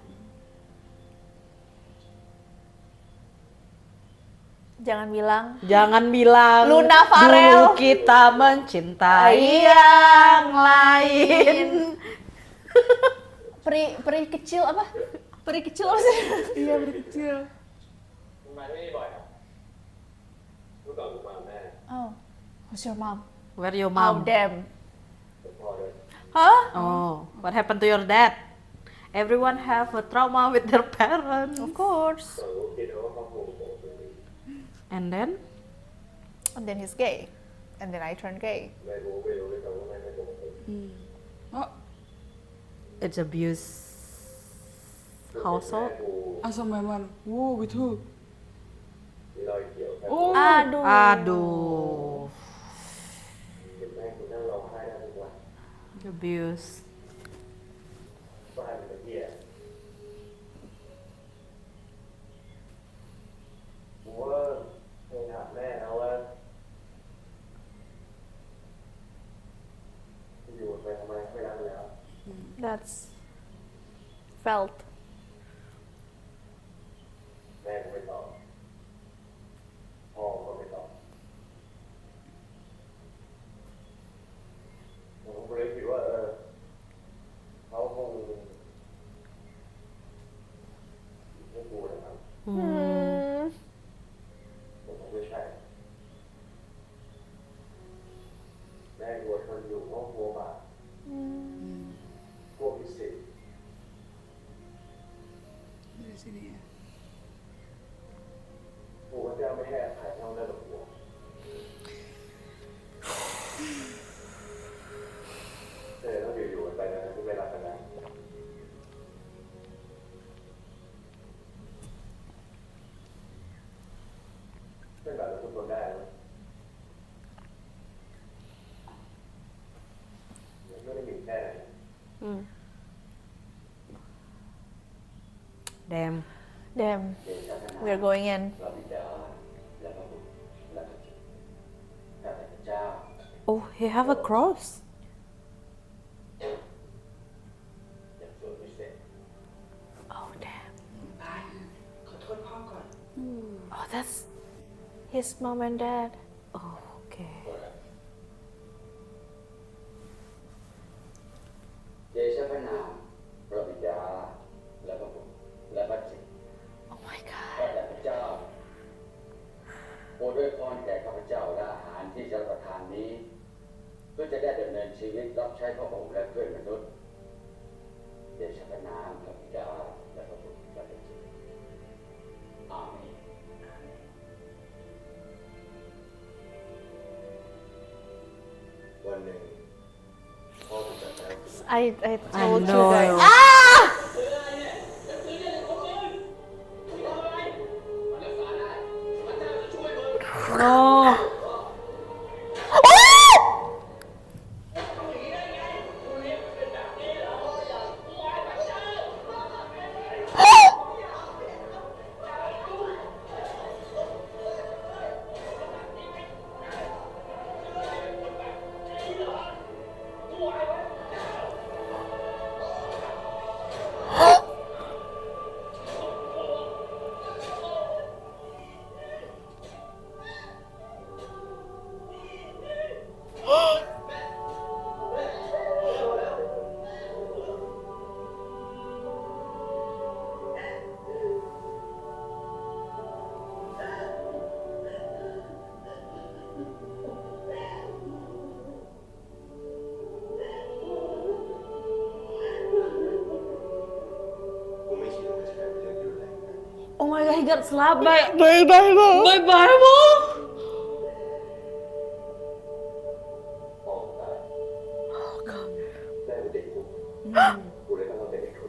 Jangan bilang Luna dulu Farel. kita mencintai yang lain. Peri kecil apa? Peri kecil apa sih? Iya, berkecil. มึงมาที่นี่บ่อยเหรอเมื่อก่อนกูมากับแม่ Oh, who's your mom? Where your Oh, mom? damn. กับพ่อด้วย Huh? Oh, what happened to your dad? Everyone have a trauma with their parents. Of course. ตอนกูคิดว่าครอบครัวกูเป็นดี And then? And then he's gay. And then I turned gay. แม่กูไม่รู้ด้วยซ้ำว่าแม่ไม่ปกติ Oh, It's abuse household. แม่กู asam memang. Wow, gitu. มีรอยเขียวแค่ Oh, Aduh. Aduh. เห็นแม่กูนั่งร้องไห้ได้ทุกวัน Abuse. บ้านเป็นเหี้ยกูว่าเคยถามแม่นะว่าอยู่ไปทำไมไม่รักแล้ว That's felt. แม่ก็ไม่ตอบพ่อก็ไม่ตอบผมก็เลยคิดว่าเขาคงไม่กลัวนะครับ Hmm. ผมไม่ใช่แม่กลัวคนอยู่ห้องกลัวบาปกลัวพิเศษ dari sini ya. กูก็จะไม่ให้อภัยเท่านั้นหรอกกูแต่ต้องอยู่ๆกันไปนะที่ไม่รักกันนะเป็นแบบนั้นทุกคนได้ไหมมันไม่ได้มีแค่ไหน Damn. Damn. We're going in. เราพิจารณาและพระบุตรและพระจิตข้าแต่พระเจ้า Oh, he have a cross. อย่างสวยพิเศษ Oh, damn. ขอโทษพ่อก่อน Oh, that's his mom and dad. Oh, okay. เดชะพระนามพระบิดาและพระบุตรและพระจิต Oh my god. ข้าแต่พระเจ้าโปรดด้วยพรแก่ข้าพเจ้าและอาหารที่จะรับประทานนี้ เพื่อจะได้ดำเนินชีวิตรับใช้พระองค์และเพื่อนมนุษย์เดชะพระนามพระบิดาและพระบุตรและพระจิตอาเมนวันหนึ่งพ่อจะจัดการ I told you know. guys. โอ้ กูไม่คิดว่าจะได้ไปเรื่องอยู่ไหน Oh my god, he got slapped by Bible. by Bible. ออกตายได้เป็นเด็กกูกูเลยต้องเป็นเด็กกู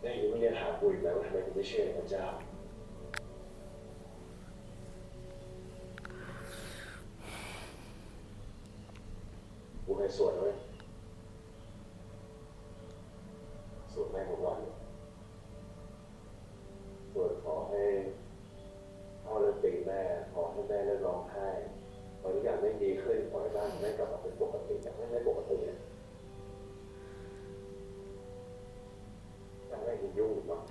ได้ยินว่าเนี่ยถามกูอีกแล้วว่าทำไมกูไม่เชื่อในพระเจ้ากูเคยสวดไว้สวดแม่ของวันสวดขอให้พ่อเลิกตีแม่ขอให้แม่เลิกร้องไห้ พอทุกอย่างไม่ดีขึ้นปล่อยบ้านไม่กลับมาเป็นปกติแต่ไม่ปกติเนี่ยไม่ยุ่งหรอก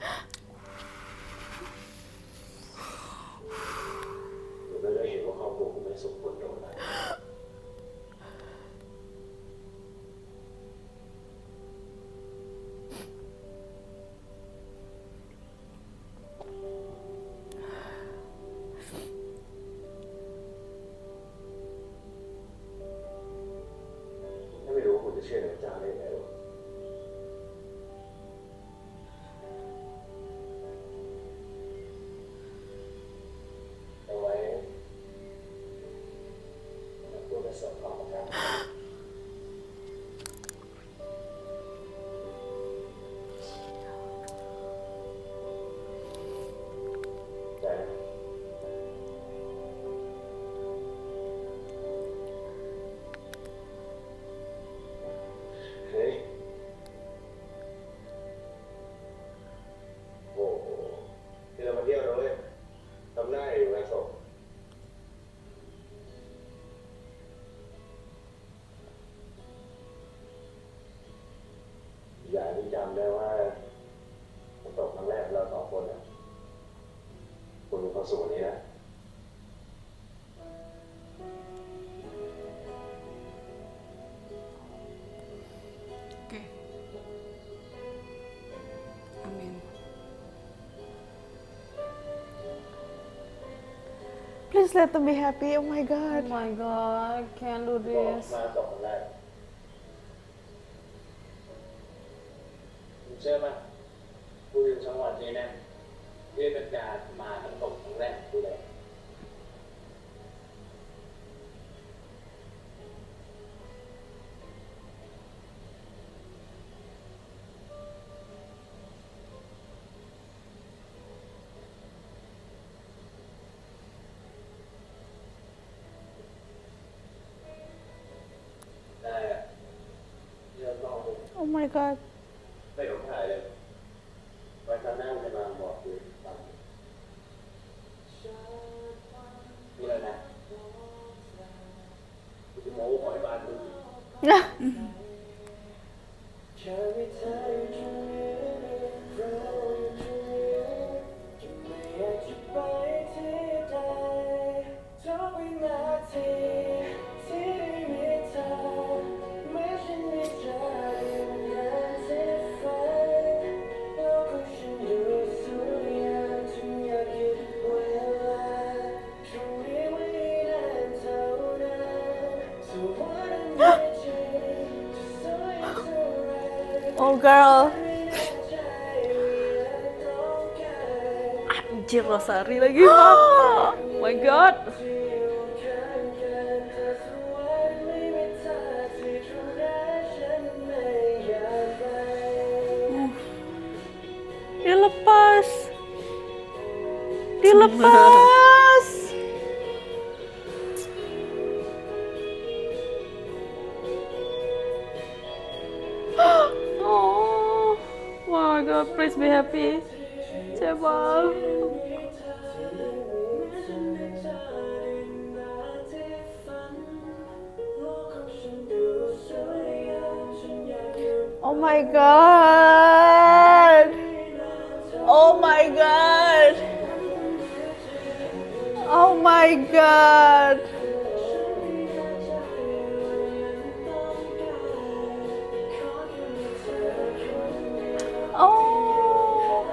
เดี๋ยวเราได้เห็นว่าครอบครัวคุณไม่สมควรโดนอะไร ไม่รู้ว่าคุณจะเชื่อในพระเจ้าได้ยังไงหรอกเอาไว้พูดไปสอบต่อครับแต่ เฮ้ยโอ้โหที่เรามาเที่ยวเราเลยทำได้อยู่งานศพอย่าที่จำได้ว่าผมตกครั้งแรกเราสองคนนะคุณมีความสุขกว่านี้นะ Oke. Amin. Please let them be happy. Oh my Oh god. my god, I can't do บอก this. มาตกครั้งแรกคุณเชื่อไหมคุยจังหวัดนี้นะที่เป็นการมาทั้งตกครั้งแรกดูเลย ได้อะเรื่องนอกเลย Oh my god. ไม่ต้องถ่ายเลยไว้ครั้งหน้าจะมาบอกคุณฟังนี่เลยนะคุณจะโม้หอยบานคุณOh girl. Anjir Rosari lagi. Oh my god. Dilepas. Dilepas. Oh my god, please be happy. Coba. Oh my god. Oh my god. Oh my god. Oh.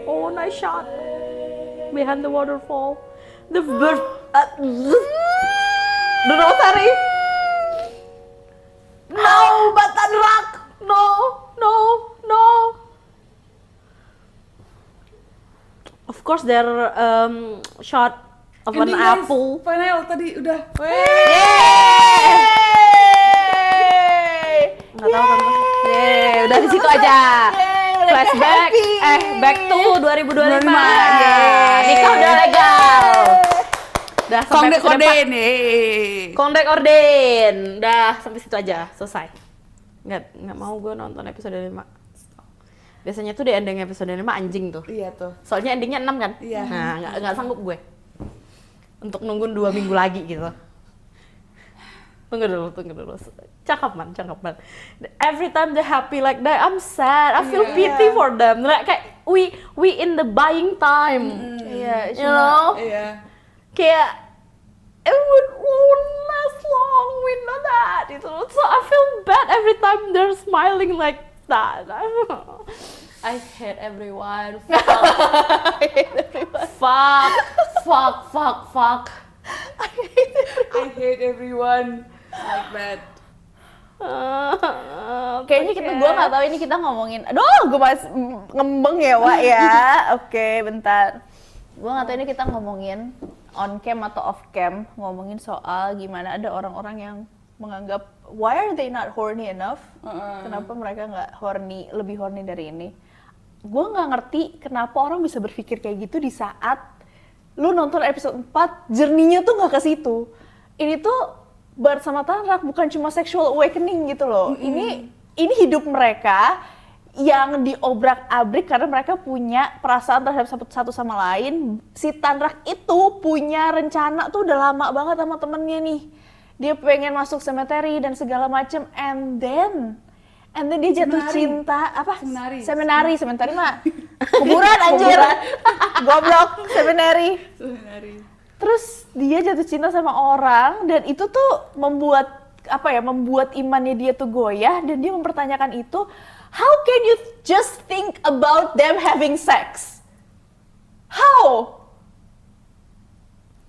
Oh, nice shot. Behind the waterfall. The bird. The rosary. No, Batan Rock. No, no, no. Of course, there shot of an Ending, guys. apple. Final tadi udah. Yeay! Nggak tahu kan? Yeay, udah di situ aja. Flashback, back to 2025. Nikah udah legal. Udah sampai Kongdek episode kode 4. nih. Kongdek orden. Udah sampai situ aja, selesai. Nggak mau gue nonton episode 5. Biasanya tuh di ending episode 5 anjing tuh. Iya tuh. Soalnya endingnya 6 kan? Iya. Nah, nggak sanggup gue untuk nunggu 2 minggu lagi gitu. Tunggu dulu. Cakep man. Every time they're happy like that, I'm sad. I feel pity for them. Like, kayak we in the buying time. Iya, You know? Iya. Kayak it won't last long. We know that. Gitu. So I feel bad every time they're smiling like that. I don't know. I hate everyone. Fuck. I hate everyone like that. Kayaknya gue nggak tahu ini kita ngomongin. Aduh, gue masih ngembeng ya, Wak ya. Oke, bentar. Gue nggak tahu ini kita ngomongin on cam atau off cam, ngomongin soal gimana ada orang-orang yang menganggap why are they not horny enough? Kenapa mereka nggak lebih horny dari ini? Gue nggak ngerti kenapa orang bisa berpikir kayak gitu di saat lu nonton episode 4, jerninya tuh nggak ke situ. Ini tuh Bart sama Tanrak bukan cuma sexual awakening gitu loh. Ini hidup mereka yang diobrak-abrik karena mereka punya perasaan terhadap satu sama lain. Si Tanrak itu punya rencana tuh udah lama banget sama temennya nih. Dia pengen masuk cemetery dan segala macem, and then dia jatuh cinta apa? Seminari mah kuburan anjir. Goblok, seminari. Terus dia jatuh cinta sama orang dan itu tuh membuat imannya dia tuh goyah dan dia mempertanyakan itu, how can you just think about them having sex? How?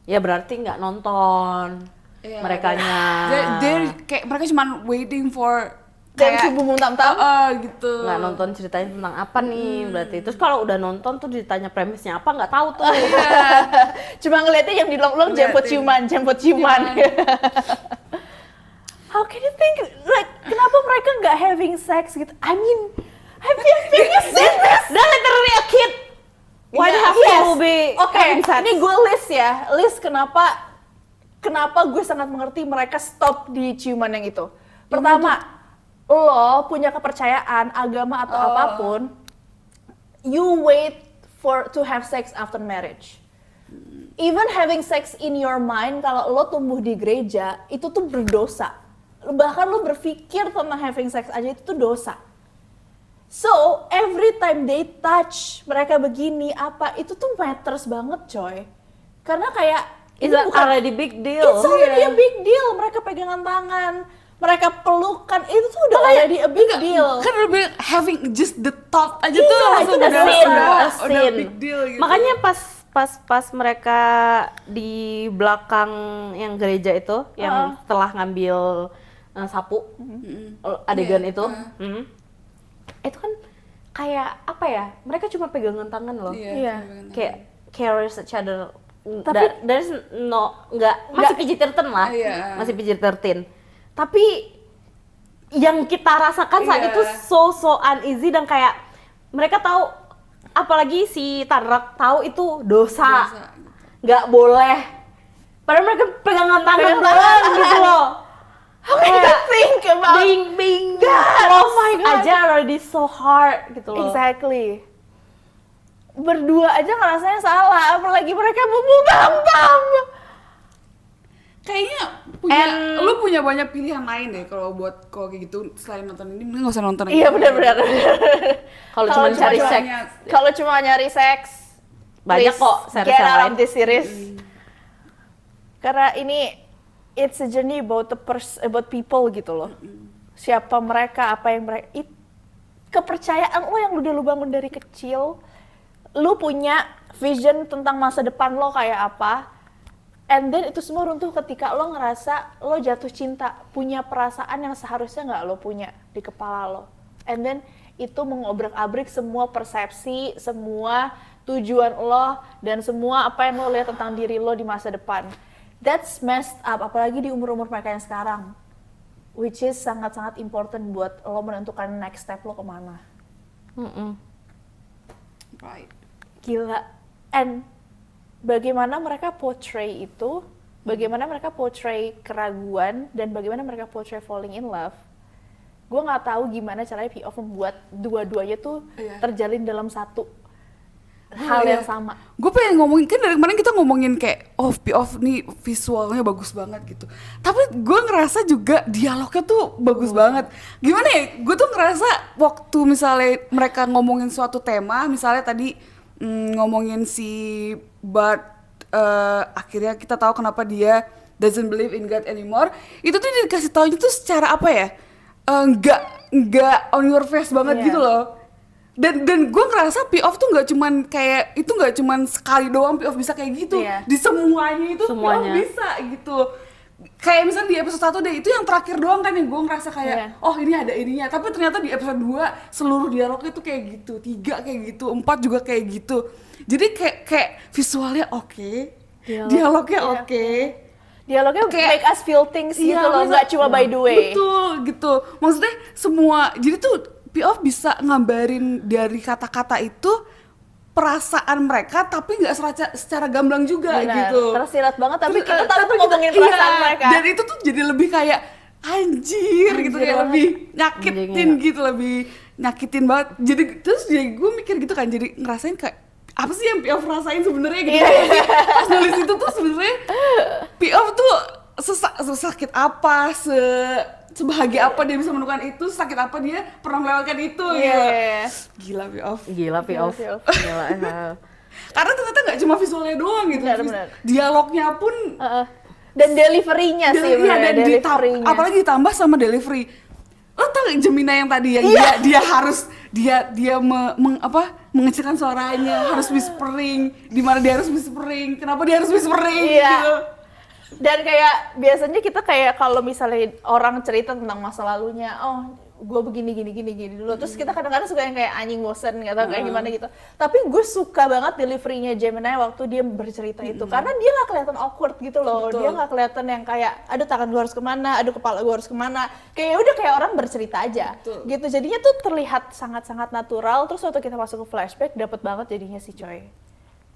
Ya berarti nggak nonton merekanya. Kayak mereka cuma waiting for Dan kayak subuh tam-tam. gitu. Nggak nonton ceritanya tentang apa nih berarti. Terus kalau udah nonton tuh ditanya premisnya apa nggak tahu tuh. Cuma ngeliatnya yang di long-long jemput ciuman. How can you think, like, kenapa mereka nggak having sex gitu? I mean, have you seen this? They're literally a kid. Why they have to be having sex? Ini gue list kenapa gue sangat mengerti mereka stop di ciuman yang itu. Pertama, lo punya kepercayaan agama atau apapun, you wait to have sex after marriage. Even having sex in your mind, kalau lo tumbuh di gereja, itu tuh berdosa. Bahkan lo berpikir tentang having sex aja itu tuh dosa. So, every time they touch, mereka begini, itu tuh matters banget coy. Karena kayak, It's already big deal. It's already a big deal. Mereka pegangan tangan, mereka pelukan, itu tuh udah already a big deal. Kan lebih having just the thought aja Iya, tuh langsung itu udah scene. big deal gitu. Makanya pas mereka di belakang yang gereja itu, yang setelah ngambil sapu adegan itu, itu kan kayak apa ya? Mereka cuma pegangan tangan loh. Iya. Kayak carries each other. Tapi there's masih PG-13 lah, masih PG-13. Tapi yang kita rasakan saat itu so uneasy dan kayak mereka tahu, apalagi si Tanrak tahu itu dosa, nggak boleh. Padahal mereka pegangan tangan doang gitu loh. How can you think about being close aja already so hard gitu loh. Exactly. Berdua aja ngerasanya salah, apalagi mereka bubuk tam-tam. Kayaknya lu punya banyak pilihan lain deh kalau kayak gitu, selain nonton ini nggak usah nonton. Iya benar-benar. Kalau cuma cari seks, Kalau cuma nyari seks, banyak kok series get yang out lain. of this series. Karena ini it's a journey about about people gitu loh. Siapa mereka, apa yang mereka, kepercayaan lo yang udah lu bangun dari kecil, lu punya vision tentang masa depan lo kayak apa, and then itu semua runtuh ketika lo ngerasa lo jatuh cinta, punya perasaan yang seharusnya nggak lo punya di kepala lo, and then itu mengobrak-abrik semua persepsi, semua tujuan lo, dan semua apa yang lo lihat tentang diri lo di masa depan. That's messed up, apalagi di umur-umur mereka yang sekarang, which is sangat-sangat important buat lo menentukan next step lo kemana. Right. Gila. And bagaimana mereka portray itu, bagaimana mereka portray keraguan, dan bagaimana mereka portray falling in love, gue nggak tahu gimana caranya POV membuat dua-duanya tuh terjalin dalam satu hal yang sama. Gue pengen ngomongin, kan dari kemarin kita ngomongin kayak POV nih visualnya bagus banget gitu. Tapi gue ngerasa juga dialognya tuh bagus banget. Gimana ya? Gue tuh ngerasa waktu misalnya mereka ngomongin suatu tema, misalnya tadi ngomongin si Bart, akhirnya kita tahu kenapa dia doesn't believe in God anymore. Itu tuh dikasih taunya tuh secara apa ya? Nggak on your face banget gitu loh. Dan gue ngerasa POV tuh nggak cuman sekali doang POV bisa kayak gitu. Di semuanya itu POV bisa gitu. Kayak misalnya di episode 1 deh, itu yang terakhir doang kan yang gue ngerasa kayak oh ini ada ininya. Tapi ternyata di episode 2 seluruh dialognya tuh kayak gitu, 3 kayak gitu, 4 juga kayak gitu. Jadi kayak visualnya oke, dialognya oke. Dialognya make us feel things gitu loh, nggak cuma by the way. Betul gitu. Maksudnya semua, jadi tuh POV bisa ngambarin dari kata-kata itu perasaan mereka, tapi nggak secara gamblang juga. Benar, gitu. tersirat banget, tapi kita tahu tuh ngomongin perasaan mereka. Dan itu tuh jadi lebih kayak anjir gitu, kayak lebih nyakitin gitu, lebih nyakitin banget. Jadi terus gue mikir gitu kan, jadi ngerasain kayak apa sih yang POV rasain sebenarnya gitu. Pas nulis itu tuh sebenarnya POV tuh sesakit apa, sebahagia apa dia bisa menemukan itu, sakit apa dia pernah melewatkan itu gitu. Gila POV. Gila. Karena ternyata nggak cuma visualnya doang gitu. Benar. Dialognya pun dan delivery-nya sih. Dan apalagi ditambah sama delivery. Lo tau gak Gemini yang tadi yang dia harus mengecilkan suaranya, harus whispering, di mana dia harus whispering, kenapa dia harus whispering gitu. Dan kayak biasanya kita kayak kalau misalnya orang cerita tentang masa lalunya, oh gue begini dulu, terus kita kadang-kadang suka yang kayak anjing bosen nggak tahu kayak gimana gitu. Tapi gue suka banget delivery-nya Gemini waktu dia bercerita itu, karena dia nggak kelihatan awkward gitu loh. Dia nggak kelihatan yang kayak aduh tangan gue harus kemana, aduh kepala gue harus kemana, kayak udah kayak orang bercerita aja gitu. Jadinya tuh terlihat sangat-sangat natural. Terus waktu kita masuk ke flashback dapet banget jadinya sih coy,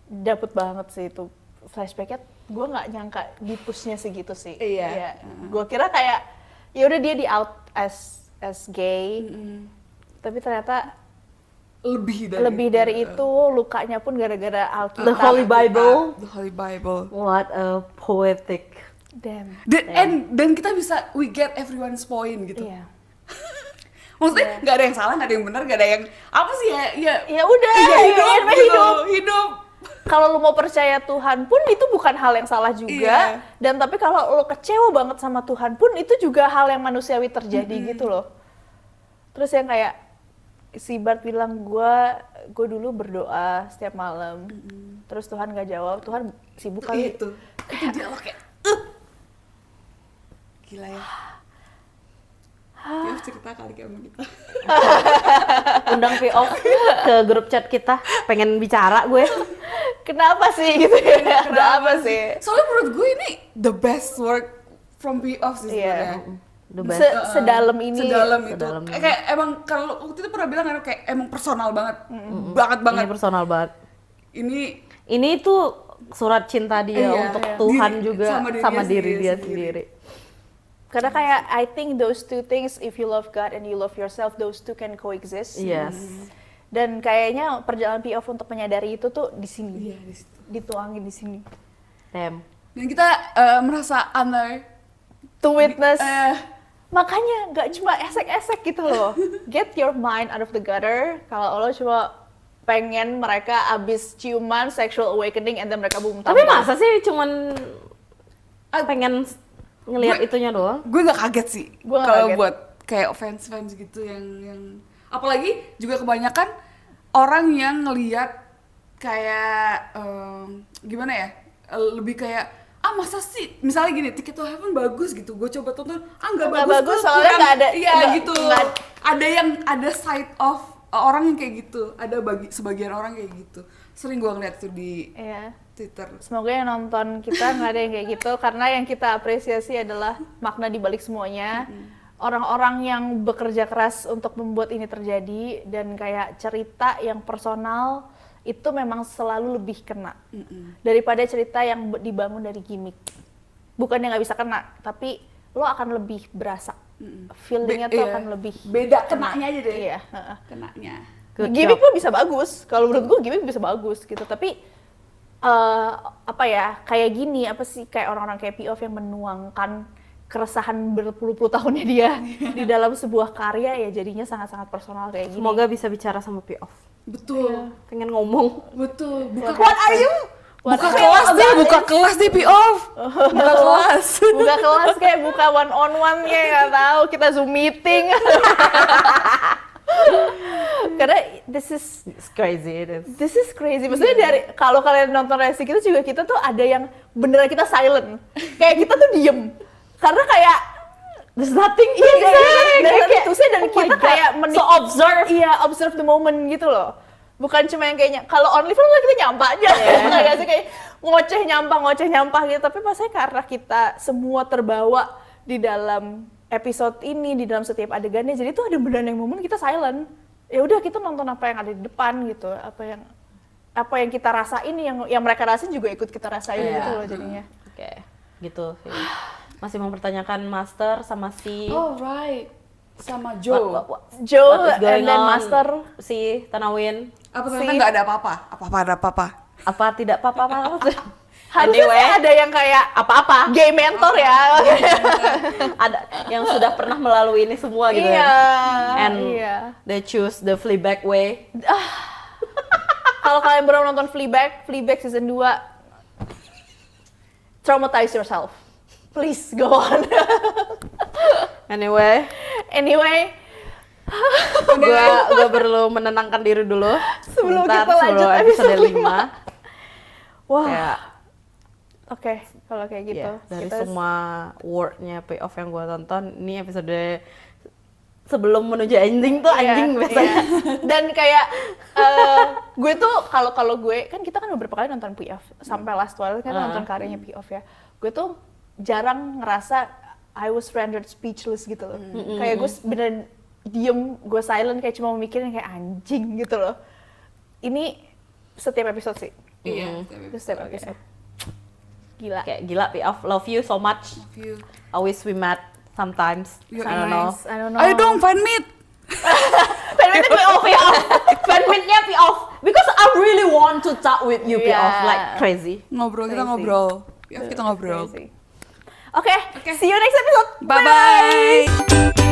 dapet banget sih itu flashbacknya. Gue nggak nyangka di pushnya segitu sih. Gue kira kayak ya udah dia di out as gay, tapi ternyata lebih dari itu. Lukanya pun gara-gara Alkitab. The Holy Bible. The Holy Bible. What a poetic. Damn. Dan kita bisa we get everyone's point gitu. Iya. Maksudnya nggak ada yang salah, nggak ada yang benar, nggak ada yang apa sih ya udah hidup. Kalau lu mau percaya Tuhan pun itu bukan hal yang salah juga. Dan tapi kalau lu kecewa banget sama Tuhan pun itu juga hal yang manusiawi terjadi gitu loh. Terus yang kayak si Bart bilang, gue dulu berdoa setiap malam. Terus Tuhan gak jawab, Tuhan sibuk kali. Itu dialog kayak gila ya. POV cerita kali kayak sama kita. Undang POV ke grup chat kita, pengen bicara gue. Kenapa sih gitu ya? Kenapa sih? Soalnya menurut gue ini the best work from POV sih sebenarnya. The best. Sedalam ini. Sedalam itu. Kayak emang kalau waktu itu pernah bilang kan kayak emang personal banget. Banget. Ini personal banget. Ini tuh surat cinta dia untuk Tuhan juga sama diri dia sendiri. Karena kayak I think those two things, if you love God and you love yourself, those two can coexist. Yes. Dan kayaknya perjalanan POV untuk menyadari itu tuh di sini. di situ. Dituangin di sini. Damn. Dan kita merasa honor To witness. Makanya nggak cuma esek-esek gitu loh. Get your mind out of the gutter. Kalau lo cuma pengen mereka abis ciuman, sexual awakening, and then mereka boom. Tapi masa sih cuman pengen ngelihat itunya doang? Gue gak kaget sih kalau buat kayak fans gitu yang apalagi juga kebanyakan orang yang ngelihat kayak gimana ya, lebih kayak masa sih misalnya gini, Ticket to Heaven bagus gitu, gue coba tonton nggak bagus soalnya nggak ada gitu. Ada side of orang yang kayak gitu, ada sebagian orang kayak gitu, sering gue ngeliat tuh di Twitter. Semoga yang nonton kita nggak ada yang kayak gitu, karena yang kita apresiasi adalah makna di balik semuanya. Orang-orang yang bekerja keras untuk membuat ini terjadi, dan kayak cerita yang personal itu memang selalu lebih kena daripada cerita yang dibangun dari gimmick. Bukannya nggak bisa kena, tapi lo akan lebih berasa feelingnya tuh iya. akan lebih Beda kenanya aja deh. Iya. Kenanya. Good Gimmick job. mah bisa bagus. Kalau menurut gue gimmick bisa bagus gitu. Tapi apa ya? Kayak gini apa sih kayak orang-orang kayak P.O.V yang menuangkan keresahan berpuluh-puluh tahunnya dia di dalam sebuah karya ya jadinya sangat-sangat personal kayak gini. Semoga bisa bicara sama P.O.V. Betul. Pengen ngomong. Betul. Buka What are you? buka kelas deh, buka kelas deh P.O.V. Buka kelas. Buka kelas kayak buka one on one kayak nggak tahu kita Zoom meeting. Karena this is crazy. Maksudnya dari kalau kalian nonton reaksi kita juga kita tuh ada yang beneran kita silent. Kayak kita tuh diem. Karena kayak There's nothing to iya, say. dan Oh my kita God. kayak So observe. Iya, observe the moment gitu loh. Bukan cuma yang kayaknya kalau OnlyFans kita nyampah aja. Kayak sih kayak ngoceh nyampah gitu. Tapi maksudnya karena kita semua terbawa di dalam episode ini, di dalam setiap adegannya. Jadi tuh ada beneran yang momen kita silent. Ya udah kita nonton apa yang ada di depan gitu. Apa yang kita rasain yang mereka rasain juga ikut kita rasain gitu loh jadinya. Oke, gitu sih. Masih mempertanyakan Master sama si Alright. Sama Joe. Joe what is going and then on, Master. si Tanawin. Apa ternyata nggak ada apa-apa? Apa ada apa-apa? Apa tidak apa-apa? Harusnya Anyway. sih ada yang kayak Apa-apa. gay mentor ya. Ada yang sudah pernah melalui ini semua gitu Iya. ya. And Iya. they choose the Fleabag way. Kalau kalian belum nonton Fleabag season 2, traumatize yourself. Please go on. Anyway, gua perlu menenangkan diri dulu Sebelum sebentar, kita lanjut sebelum episode episode 5. Wah. Kayak Oke, kalau kayak gitu. ya, dari kita- semua wordnya P.O.V yang gua tonton, ini episode sebelum menuju ending tuh Iya, anjing biasanya. iya. Dan kayak gue tuh kalau gue kan kita kan beberapa kali nonton P.O.V sampai Last Twilight kan nonton karyanya P.O.V ya. Gue tuh jarang ngerasa I was rendered speechless gitu loh. Kayak gue beneran diem, gue silent kayak cuma mikirin kayak anjing gitu loh. Ini setiap episode sih. Iya. Itu setiap episode. Gila. Kayak gila P.O.V, love you so much. Love you. I wish we met sometimes. You're I don't know. Nice. I don't know. Ayo dong fan meet. Pengen P.O.V ya. Fanmeetnya P.O.V because I really want to talk with you P.O.V Yeah. like crazy. Ngobrol, kita Crazy. ngobrol. Ya, kita ngobrol. Oke, see you next episode. Bye-bye.